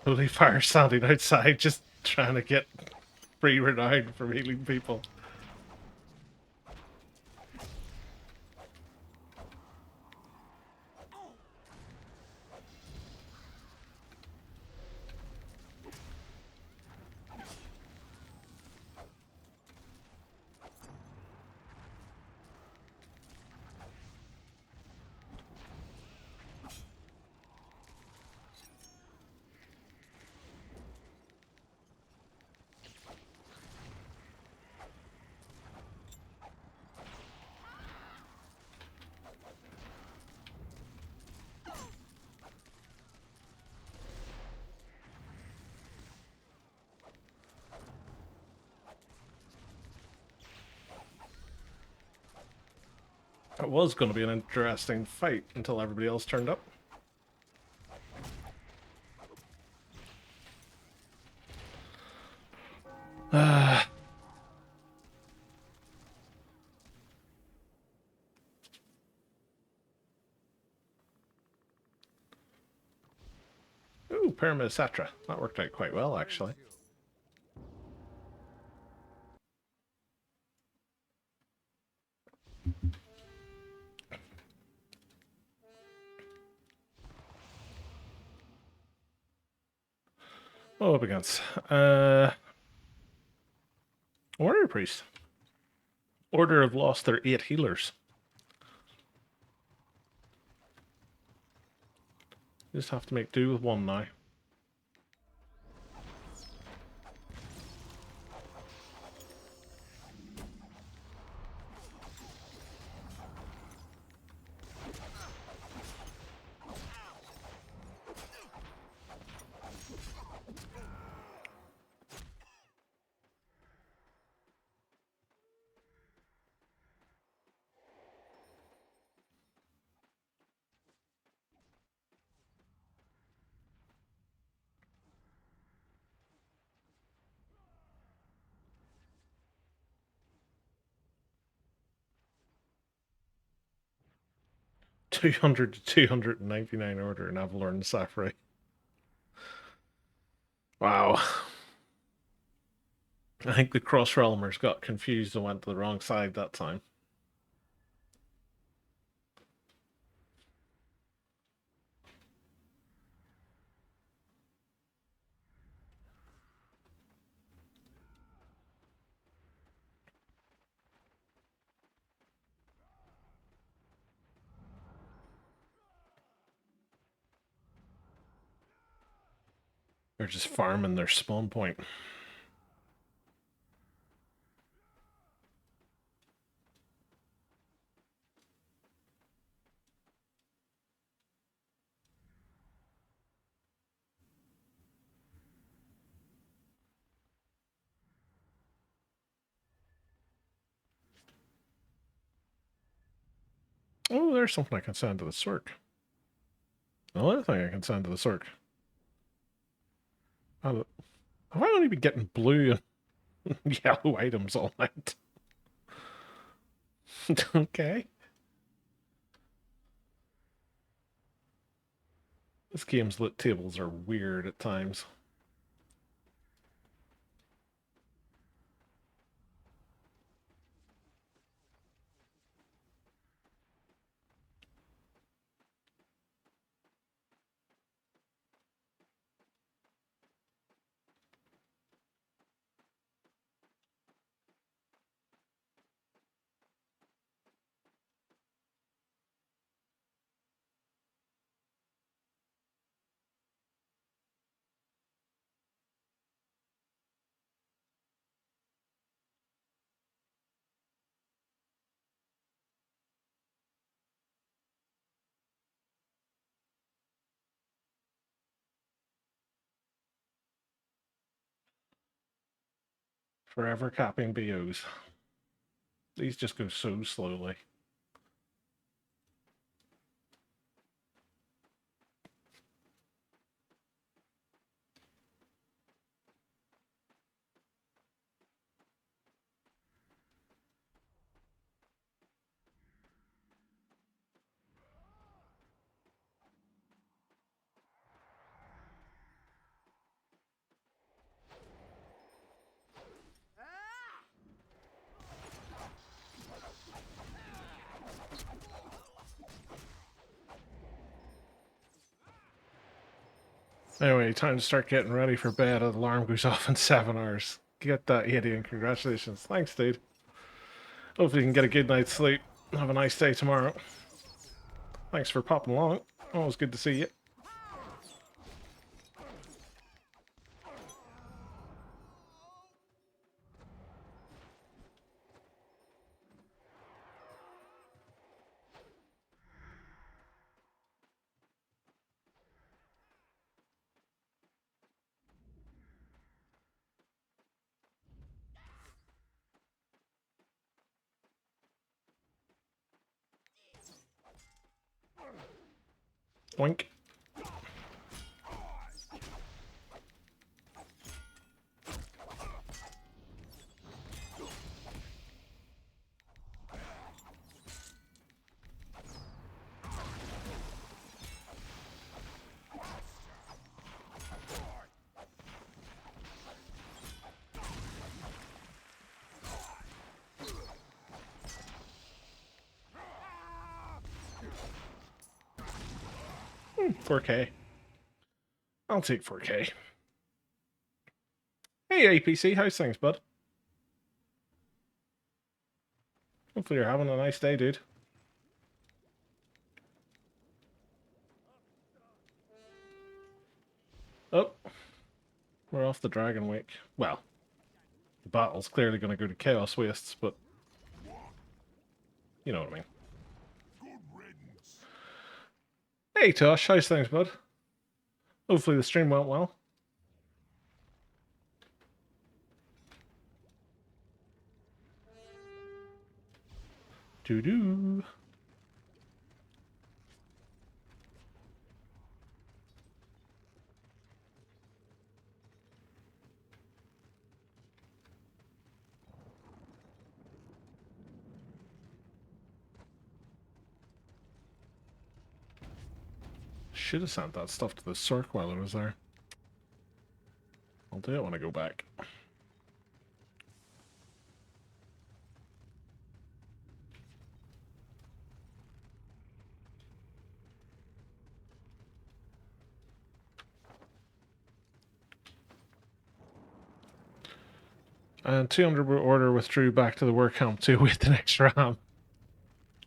Holy fire standing outside, just trying to get free renown from healing people. It was going to be an interesting fight until everybody else turned up. Ooh, Pyramid Cetra. That worked out quite well, actually. What up against? Warrior Priest. Order have lost their 8 healers. You just have to make do with one now. $200 to $299 order in Avalorn Safari. Wow. I think the Cross Realmers got confused and went to the wrong side that time. They're just farming their spawn point. Oh, there's something I can send to the Cirque. Another thing I can send to the Cirque. Have I only been getting blue and yellow items all night? Okay. This game's lit tables are weird at times. Forever capping BOs. These just go so slowly. Anyway, time to start getting ready for bed. Alarm goes off in 7 hours. Get that, Ian. Congratulations. Thanks, dude. Hopefully you can get a good night's sleep. Have a nice day tomorrow. Thanks for popping along. Always good to see you. Oink. Hmm, 4K. I'll take 4K. Hey, APC, how's things, bud? Hopefully you're having a nice day, dude. Oh, we're off the Dragon Wake. Well, the battle's clearly going to go to Chaos Wastes, but you know what I mean. Hey, Tosh, how's things, bud? Hopefully the stream went well. Doo-doo. Should have sent that stuff to the Cirque while I was there. I'll do it when I go back. And 200 order withdrew back to the work camp to await the next ram.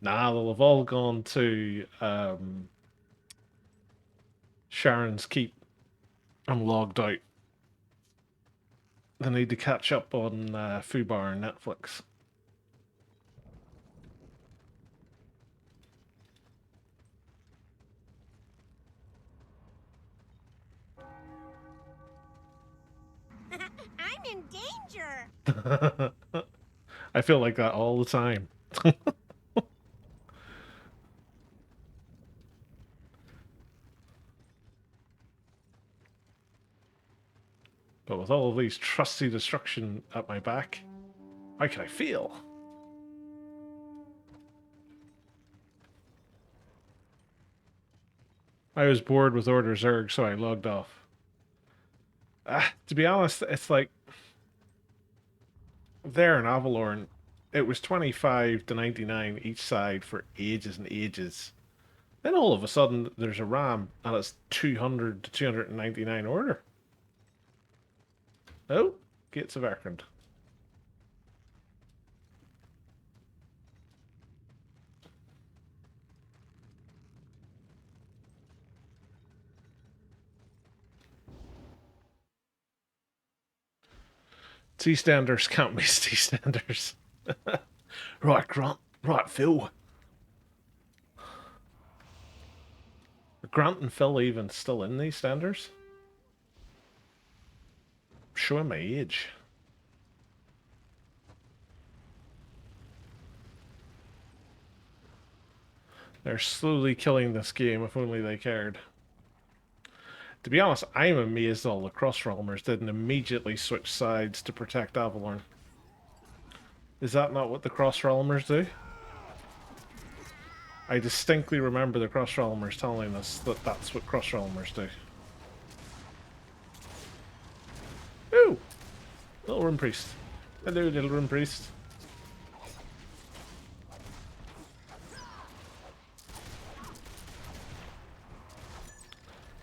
Nah, they'll have all gone to Sharon's Keep and logged out. They need to catch up on Fubar and Netflix. I'm in danger. I feel like that all the time. But with all of these trusty destruction at my back, how can I feel? I was bored with Order Zerg, so I logged off. To be honest, it's like there in Avalorn, it was 25 to 99 each side for ages and ages. Then all of a sudden, there's a ram, and it's 200 to 299 order. Oh, Gates of Erkend. T-standers can't be T-standers. Right, Grant. Right, Phil. Are Grant and Phil even still in these standers? Showing my age. They're slowly killing this game, if only they cared. To be honest, I'm amazed all the Crossrealmers didn't immediately switch sides to protect Avalorn. Is that not what the Crossrealmers do? I distinctly remember the Crossrealmers telling us that that's what Crossrealmers do. Ooh! Little Rune Priest. Hello, little Rune Priest.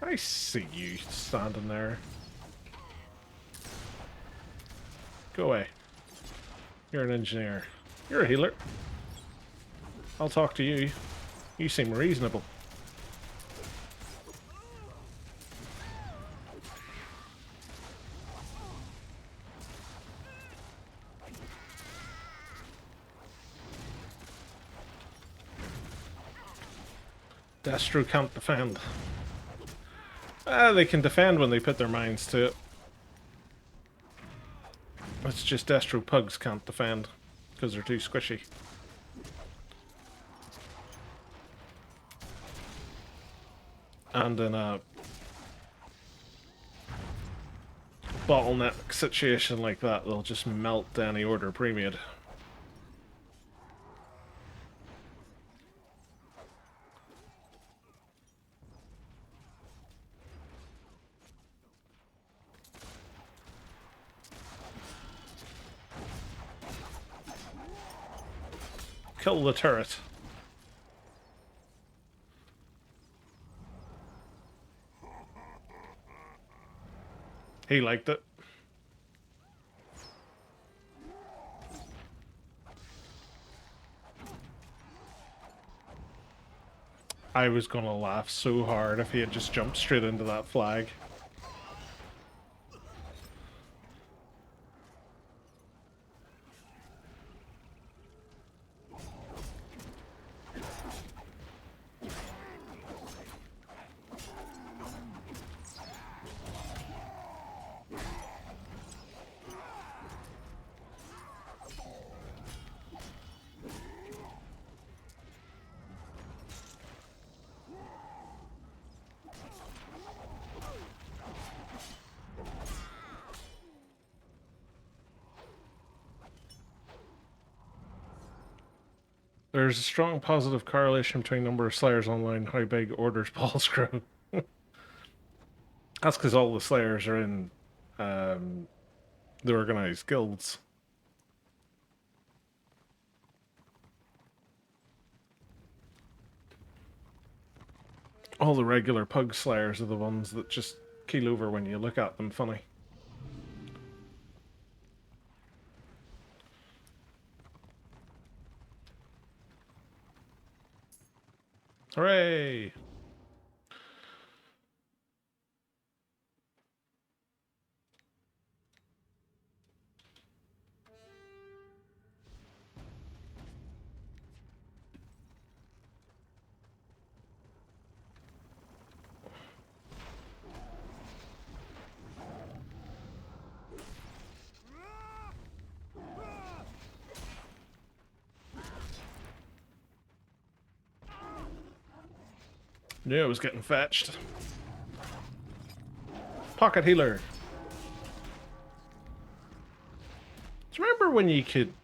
I see you standing there. Go away. You're an engineer. You're a healer. I'll talk to you. You seem reasonable. Destro can't defend. They can defend when they put their minds to it. It's just Destro pugs can't defend because they're too squishy. And in a bottleneck situation like that, they'll just melt any order premium. Kill the turret. He liked it. I was gonna laugh so hard if he had just jumped straight into that flag. There's a strong positive correlation between number of Slayers online and how big Order's balls grow. That's because all the Slayers are in the organized guilds. All the regular pug slayers are the ones that just keel over when you look at them funny. Hooray! Knew it was getting fetched. Pocket healer. Do you remember when you could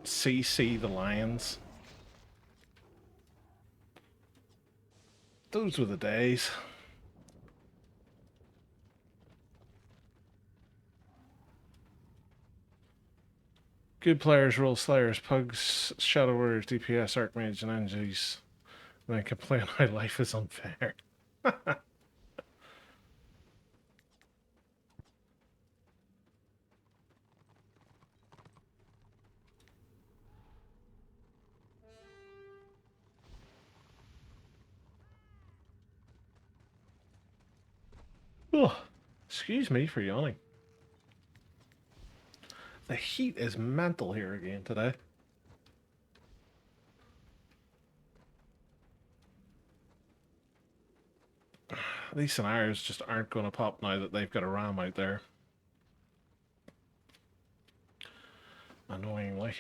CC the lions? Those were the days. Good players roll slayers, pugs, shadow warriors, DPS, archmage, and NGs. And I complain my life is unfair. Oh, excuse me for yawning. The heat is mental here again today. These scenarios just aren't going to pop now that they've got a ram out there. Annoyingly.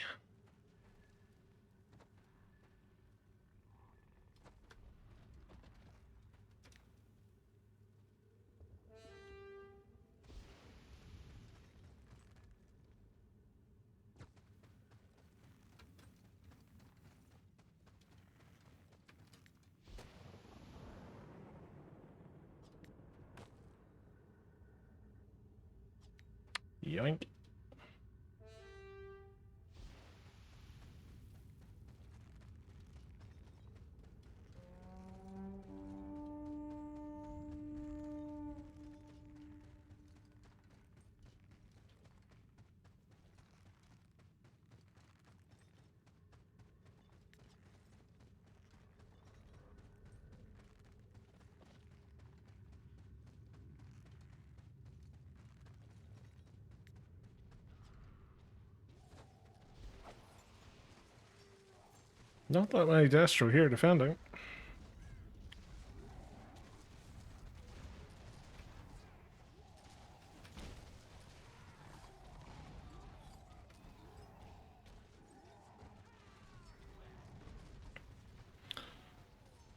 Yoink. Not that many Destro here defending.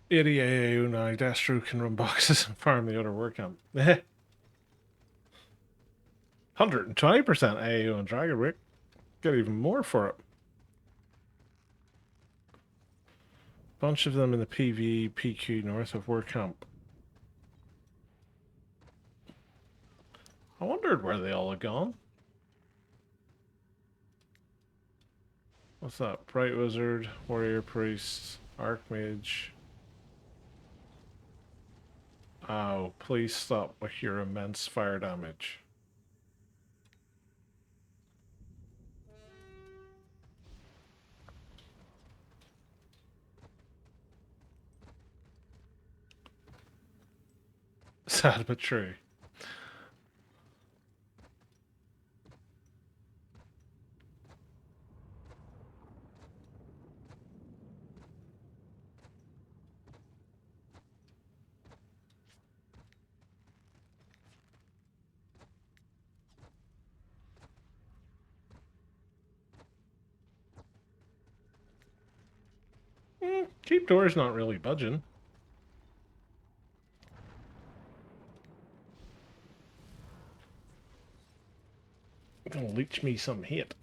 AAU now, Destro can run boxes and farm the other work camp. 120% AAU on Dragon Rick. Get even more for it. Bunch of them in the PV, PQ north of work camp. I wondered where they all had gone. What's that? Bright Wizard, Warrior Priest, Archmage. Oh, please stop with your immense fire damage. Sad but true. Keep doors not really budging. Gonna leech me some hit.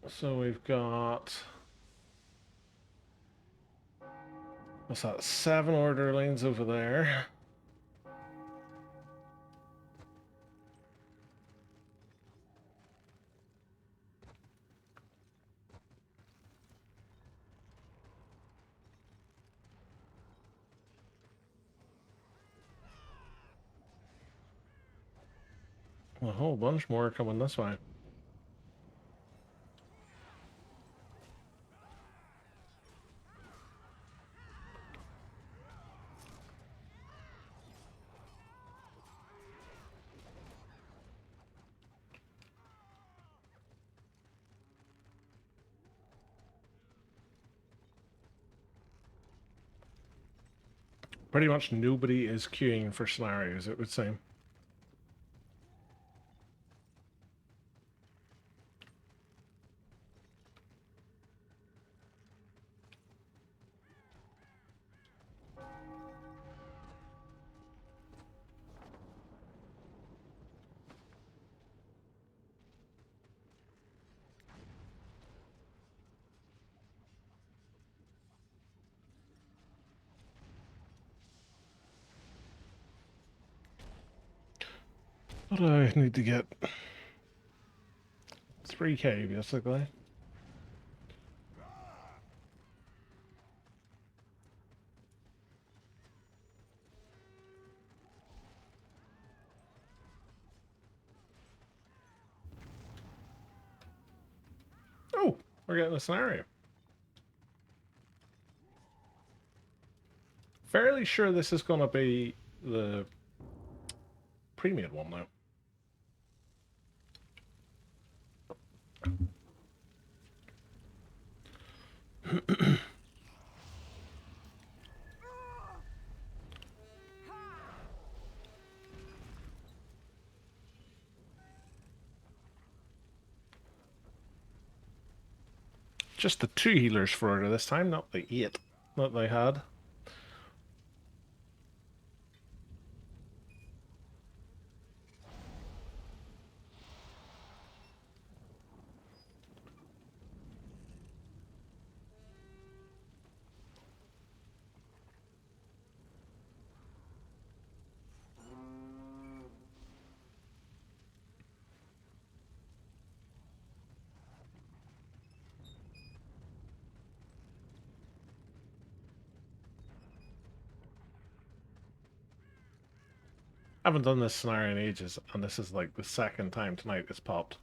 So we've got, what's that, 7 orderlings over there. A whole bunch more coming this way. Pretty much nobody is queuing for scenarios, it would seem. What do I need to get? 3K, basically. Oh, we're getting a scenario. Fairly sure this is going to be the premium one now. Just the 2 healers for order this time, not the 8 that they had. I haven't done this scenario in ages, and this is like the 2nd time tonight it's popped.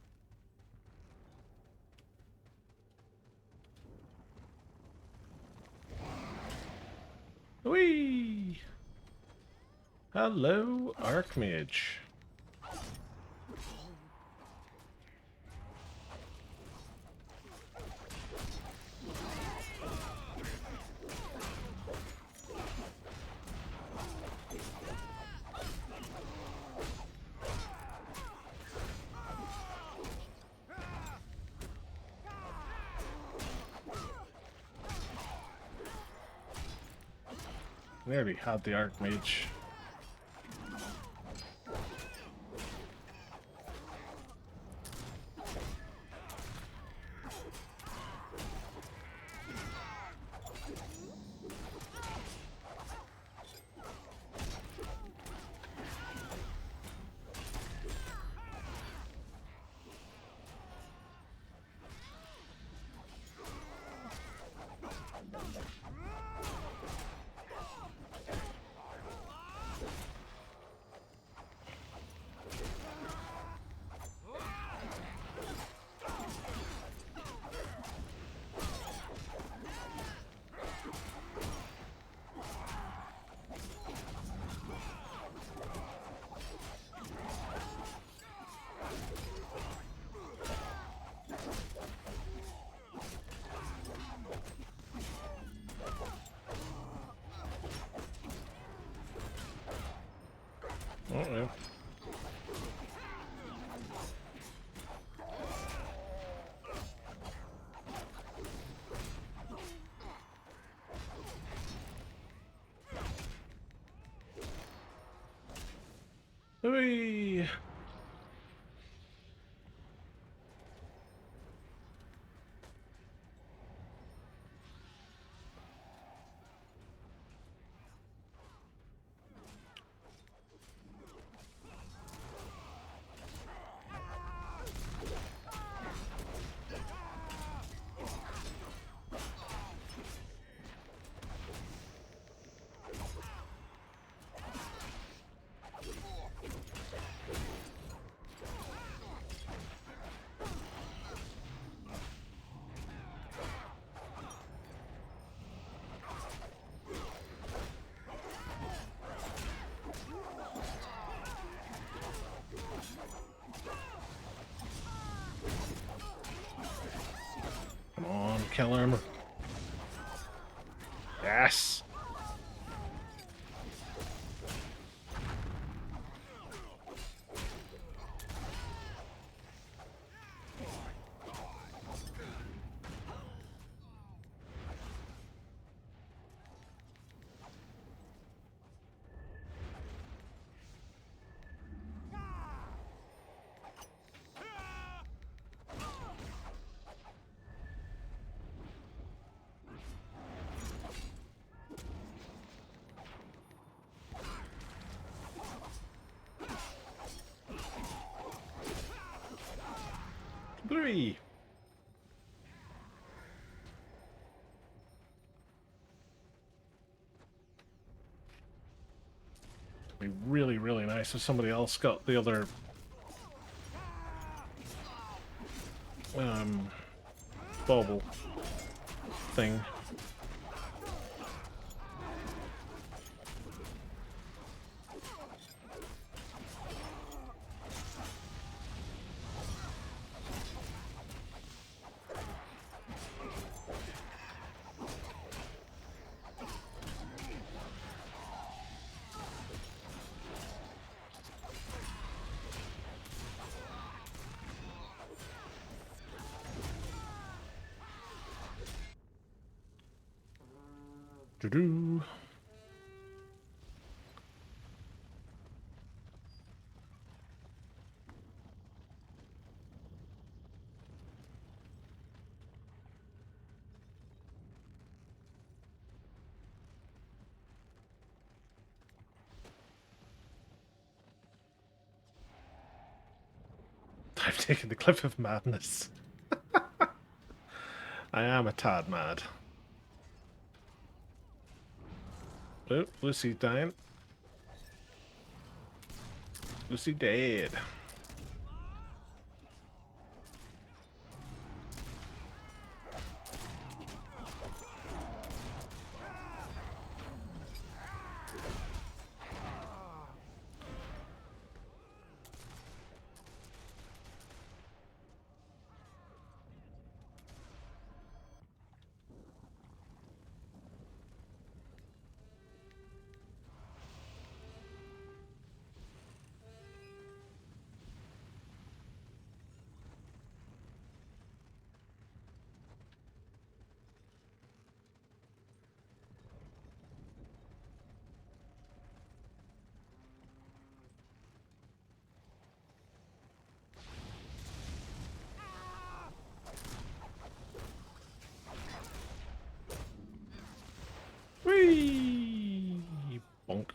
Whee! Hello, Archmage. Nearly had the Archmage. Oh, yeah. Whee! kill him. Yes! Bluey! It'd be really, really nice if somebody else got the other bauble thing. Doo-doo. I've taken the Cliff of Madness. I am a tad mad. Oh, Lucy dying. Lucy dead. Whee! Bonk.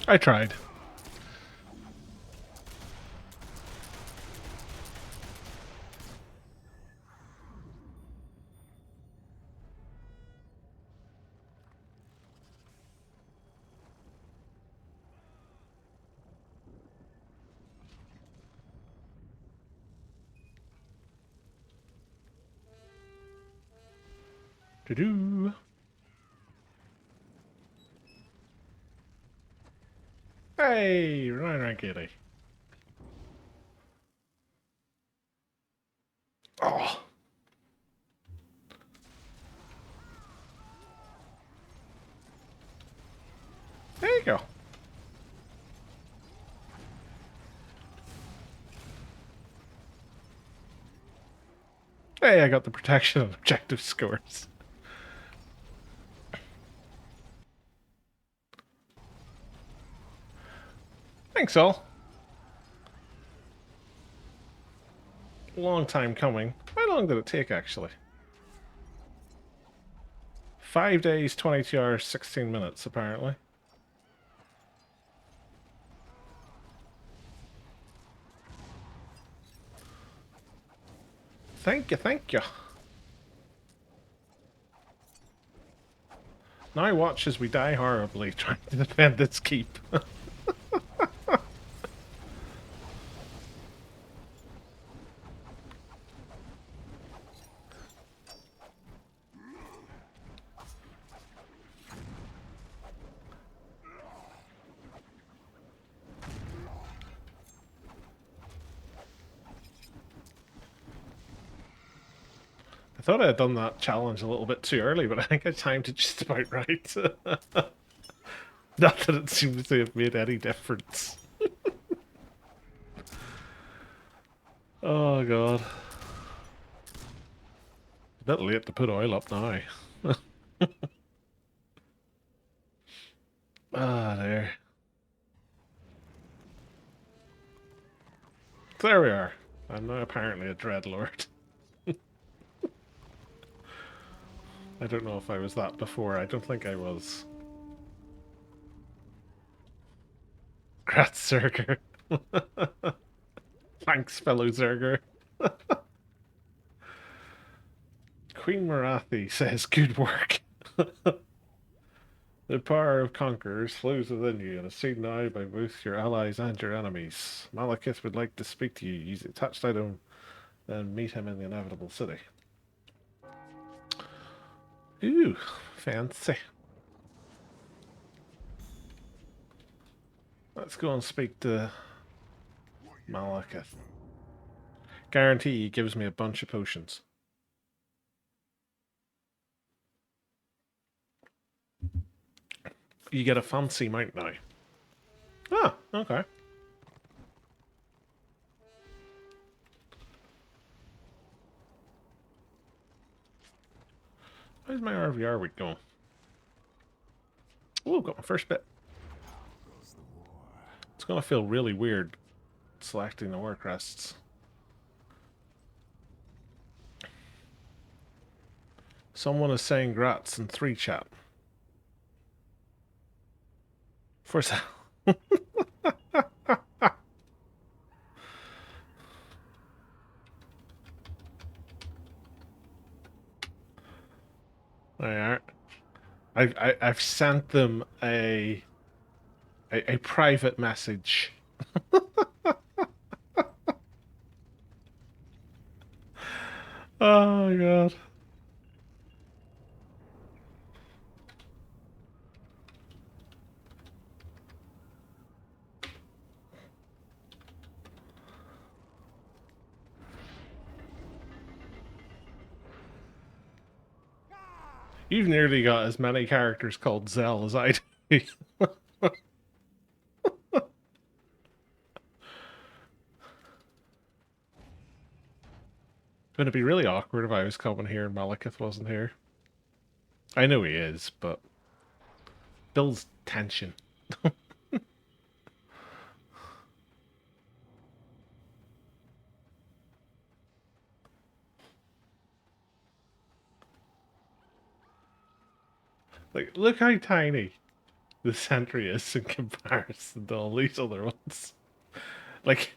I tried. Doo-doo. Hey, rank 80. Oh. There you go. Hey, I got the protection and objective scores. Thanks, all. Long time coming. How long did it take, actually? 5 days, 22 hours, 16 minutes, apparently. Thank you, thank you. Now watch as we die horribly trying to defend this keep. I thought I had done that challenge a little bit too early, but I think I timed it just about right. Not that it seems to have made any difference. Oh god. A bit late to put oil up now. Ah, there. There we are. I'm now apparently a Dreadlord. I don't know if I was that before. I don't think I was. Gratz Zerger. Thanks, fellow Zerger. Queen Marathi says, good work. The power of conquerors flows within you and is seen now by both your allies and your enemies. Malekith would like to speak to you. Use the touched item and meet him in the inevitable city. Ooh, fancy. Let's go and speak to Malekith. Guarantee he gives me a bunch of potions. You get a fancy mount now. Ah, okay. Where's my RVR week going? Oh, got my first bit. It's gonna feel really weird selecting the work rests. Someone is saying grats in 3 chat. For sale. They are. I've sent them a private message. Oh my god. You've nearly got as many characters called Zell as I do. Gonna be really awkward if I was coming here and Malekith wasn't here. I know he is, but builds tension. Like, look how tiny the sentry is in comparison to all these other ones. Like,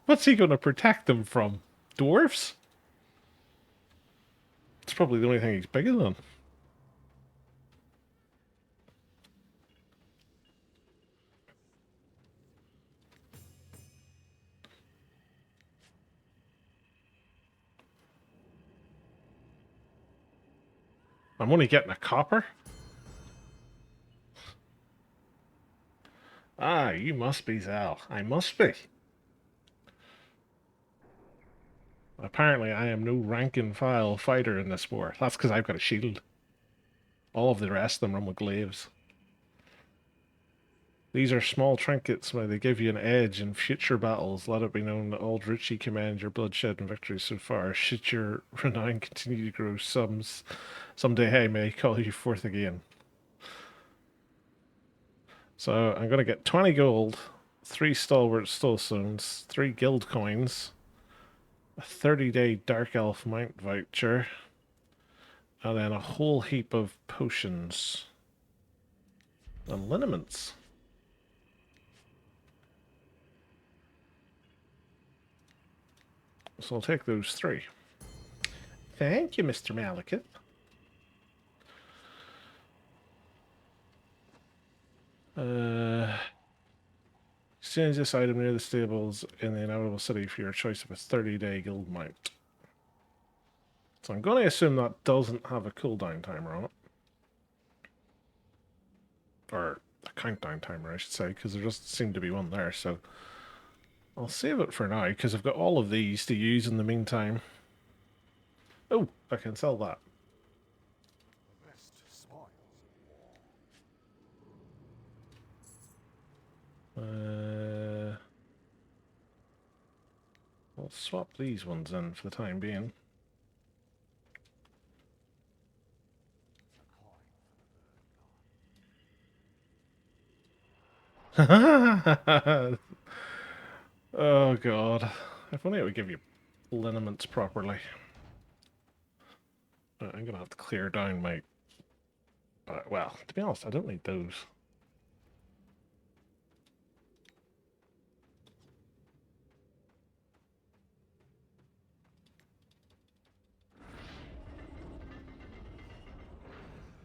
what's he gonna protect them from? Dwarves? It's probably the only thing he's bigger than. I'm only getting a copper? Ah, you must be Zal. I must be. Apparently, I am no rank-and-file fighter in this war. That's because I've got a shield. All of the rest of them run with glaives. These are small trinkets where they give you an edge in future battles. Let it be known that Aldrichi commend your bloodshed and victories so far. Should your renown continue to grow, someday I may call you forth again. So I'm going to get 20 gold, 3 stalwart stillstones, 3 guild coins, a 30-day Dark Elf mount voucher, and then a whole heap of potions and liniments. So I'll take those 3. Thank you, Mr. Malekith. Exchange this item near the stables in the inevitable city for your choice of a 30-day guild mount. So I'm going to assume that doesn't have a cooldown timer on it. Or a countdown timer, I should say, because there doesn't seem to be one there, so I'll save it for now, because I've got all of these to use in the meantime. Oh, I can sell that. I'll swap these ones in for the time being. Oh god. If only it would give you lineaments properly. I'm gonna have to clear down my... well, to be honest, I don't need those.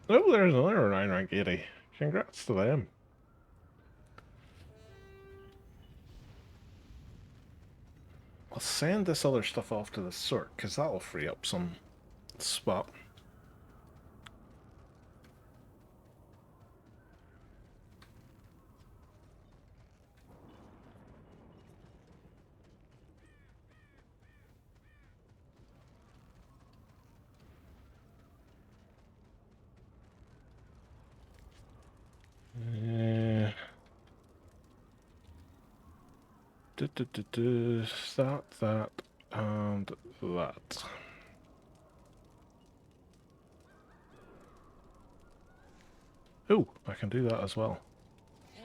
Oh, there's another 9 rank 80. Congrats to them. I'll send this other stuff off to the sort, because that'll free up some spot. That, and that. Oh, I can do that as well.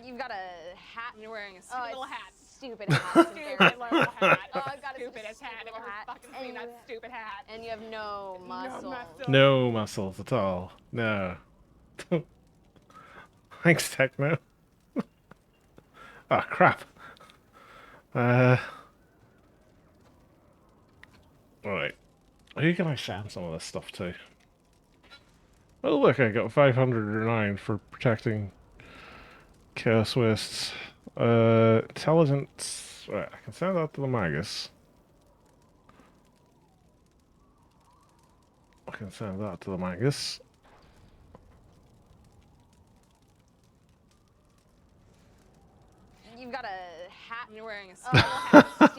You've got a hat. And you're wearing a stupid little hat. Stupid hat. Stupid little hat. Oh, I've got a Stupidest hat I've ever fucking seen. That stupid hat. And you have no muscle. No muscles at all. No. Thanks, Techno. Oh, crap. Alright. Who can I send some of this stuff to? Oh, look, I got 509 for protecting Chaos Wastes. Intelligence. Right, I can send that to the Magus. I can send that to the Magus. You've got a hat. And you're wearing a Stupid hat. It's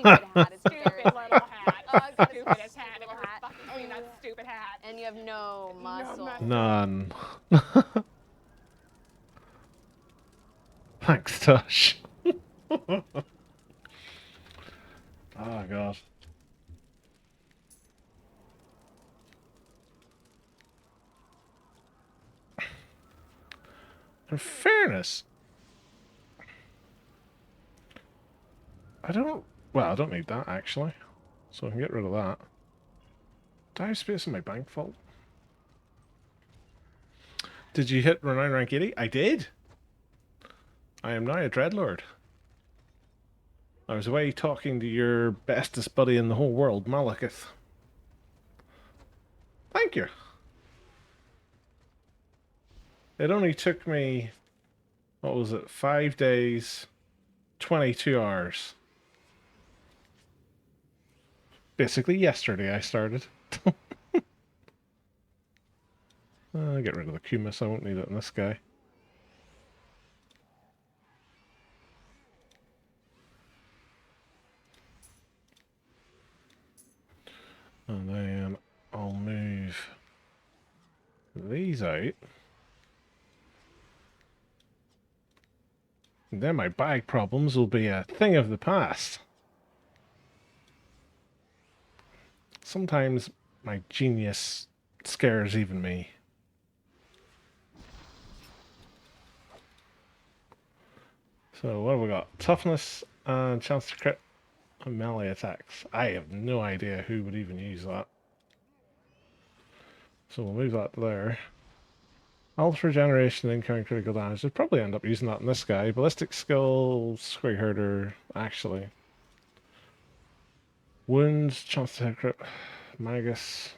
stupid little hat. I've got a Stupidest hat I've ever hat. fucking seen. That stupid hat. And you have no muscle. muscle. None. Thanks, Tosh. Oh, God. In fairness, I don't need that, actually. So I can get rid of that. Do I have space in my bank vault? Did you hit Renown rank 80? I did! I am now a Dreadlord. I was away talking to your bestest buddy in the whole world, Malekith. Thank you. It only took me, what was it, 5 days, 22 hours. Basically yesterday I started. I'll get rid of the Kumis, I won't need it in this guy. And then I'll move these out. And then my bag problems will be a thing of the past. Sometimes my genius scares even me. So what have we got? Toughness and chance to crit and melee attacks. I have no idea who would even use that. So we'll move that there. Health regeneration, incoming critical damage. I'd probably end up using that in this guy. Ballistic skill, Squig Herder, actually. Wounds, chance to hit crit, Magus.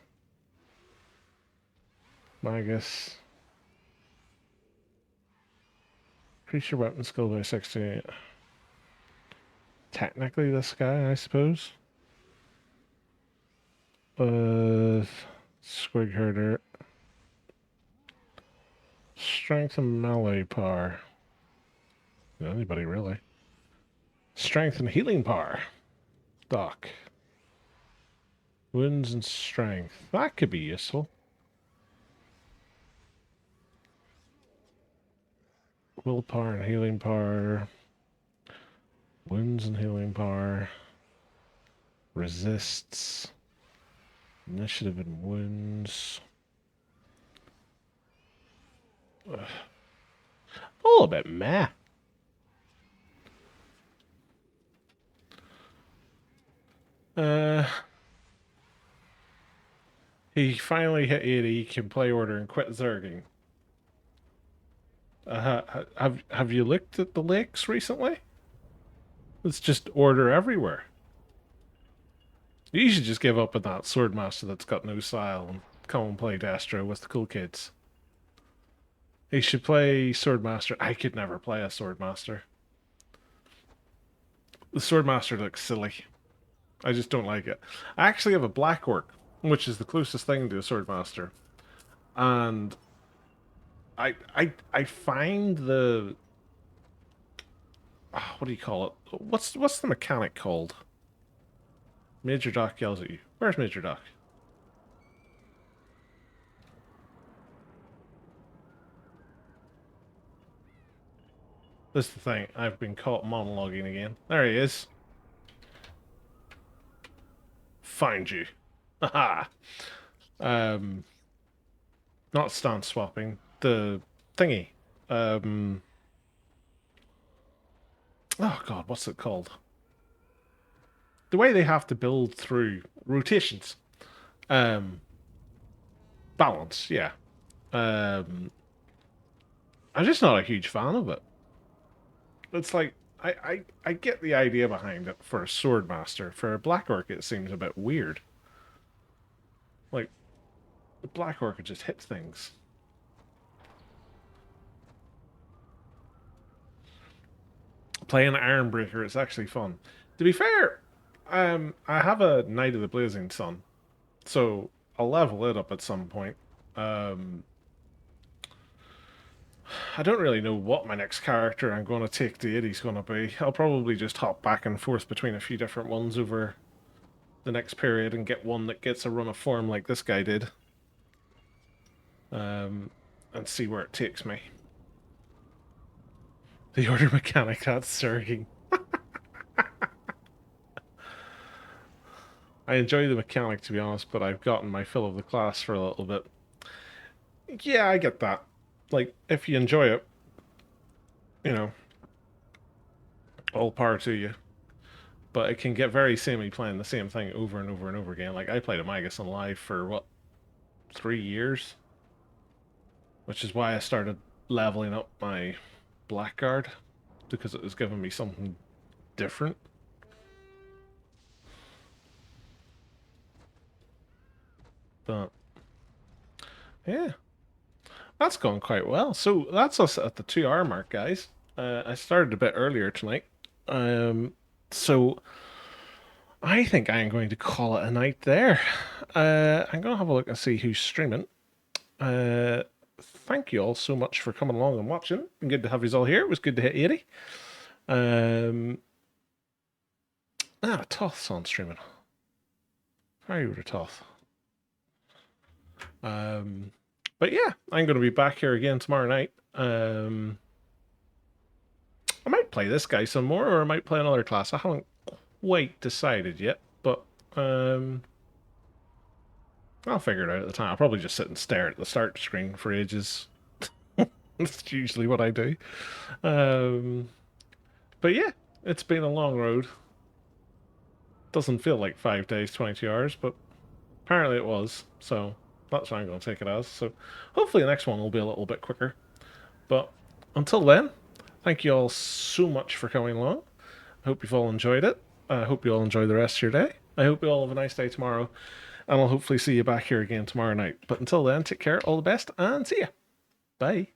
Magus. Increase your weapon skill by 68. Technically this guy, I suppose. Squig Herder. Strength and melee power. Anybody really. Strength and healing power. Doc. Wounds and strength. That could be useful. Willpower and healing power. Wounds and healing power. Resists. Initiative and wounds. A little bit meh. He finally hit 80. He can play order and quit zerging. Have you looked at the lakes recently? It's just order everywhere. You should just give up on that swordmaster that's got no style and come and play Destro with the cool kids. He should play swordmaster. I could never play a swordmaster. The swordmaster looks silly. I just don't like it. I actually have a black orc, which is the closest thing to a swordmaster, and I find the what do you call it? What's the mechanic called? Major Doc yells at you. Where's Major Doc? This is the thing. I've been caught monologuing again. There he is. Find you. Haha. Not stance swapping. The thingy. Oh god, what's it called? The way they have to build through rotations. Balance, yeah. I'm just not a huge fan of it. It's like I get the idea behind it for a swordmaster. For a black orc, it seems a bit weird. Like, the black orc just hits things. Playing Ironbreaker is actually fun. To be fair, I have a Knight of the Blazing Sun, so I'll level it up at some point. I don't really know what my next character I'm going to take to it is going to be. I'll probably just hop back and forth between a few different ones over the next period and get one that gets a run of form like this guy did. And see where it takes me. The order mechanic, that's surging. I enjoy the mechanic, to be honest, but I've gotten my fill of the class for a little bit. Yeah, I get that. Like, if you enjoy it, you know, all power to you. But it can get very samey playing the same thing over and over and over again. Like, I played a Magus on live for, what, 3 years? Which is why I started leveling up my Blackguard, because it was giving me something different. But, yeah. That's gone quite well. So that's us at the 2 hour mark, guys. I started a bit earlier tonight. So I think I am going to call it a night there. I'm going to have a look and see who's streaming. Thank you all so much for coming along and watching. Good to have you all here. It was good to hit 80. Toth's on streaming. How are you, Toth? But yeah, I'm going to be back here again tomorrow night. I might play this guy some more, or I might play another class. I haven't quite decided yet, but I'll figure it out at the time. I'll probably just sit and stare at the start screen for ages. That's usually what I do. But yeah, it's been a long road. Doesn't feel like 5 days, 22 hours, but apparently it was, so that's what I'm going to take it as. So hopefully the next one will be a little bit quicker. But until then, thank you all so much for coming along. I hope you've all enjoyed it. I hope you all enjoy the rest of your day. I hope you all have a nice day tomorrow. And I'll hopefully see you back here again tomorrow night. But until then, take care, all the best, and see ya. Bye.